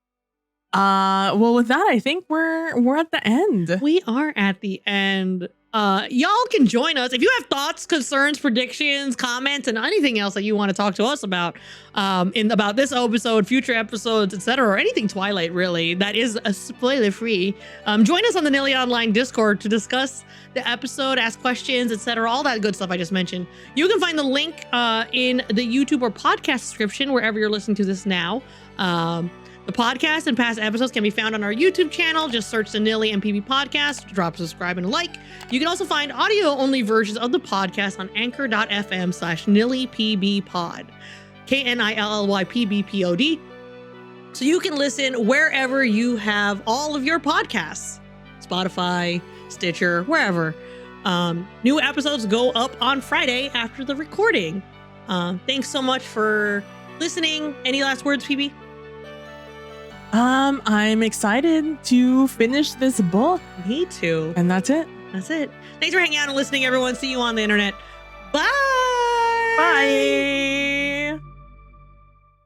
Well, with that, I think we're at the end.
We are at the end. Y'all can join us if you have thoughts, concerns, predictions, comments, and anything else that you want to talk to us about about this episode, future episodes, etc., or anything Twilight really that is a spoiler free. Join us on the Knilly Online Discord to discuss the episode, ask questions, etc., all that good stuff I just mentioned. You can find the link in the YouTube or podcast description wherever you're listening to this now. The podcast and past episodes can be found on our YouTube channel. Just search the Knilly and PB podcast, drop a subscribe and a like. You can also find audio-only versions of the podcast on anchor.fm/KnillyPBPod, KNILLYPBPOD. So you can listen wherever you have all of your podcasts, Spotify, Stitcher, wherever. New episodes go up on Friday after the recording. Thanks so much for listening. Any last words, PB?
I'm excited to finish this book.
Me too.
And that's it.
That's it. Thanks for hanging out and listening, everyone. See you on the internet. Bye.
Bye.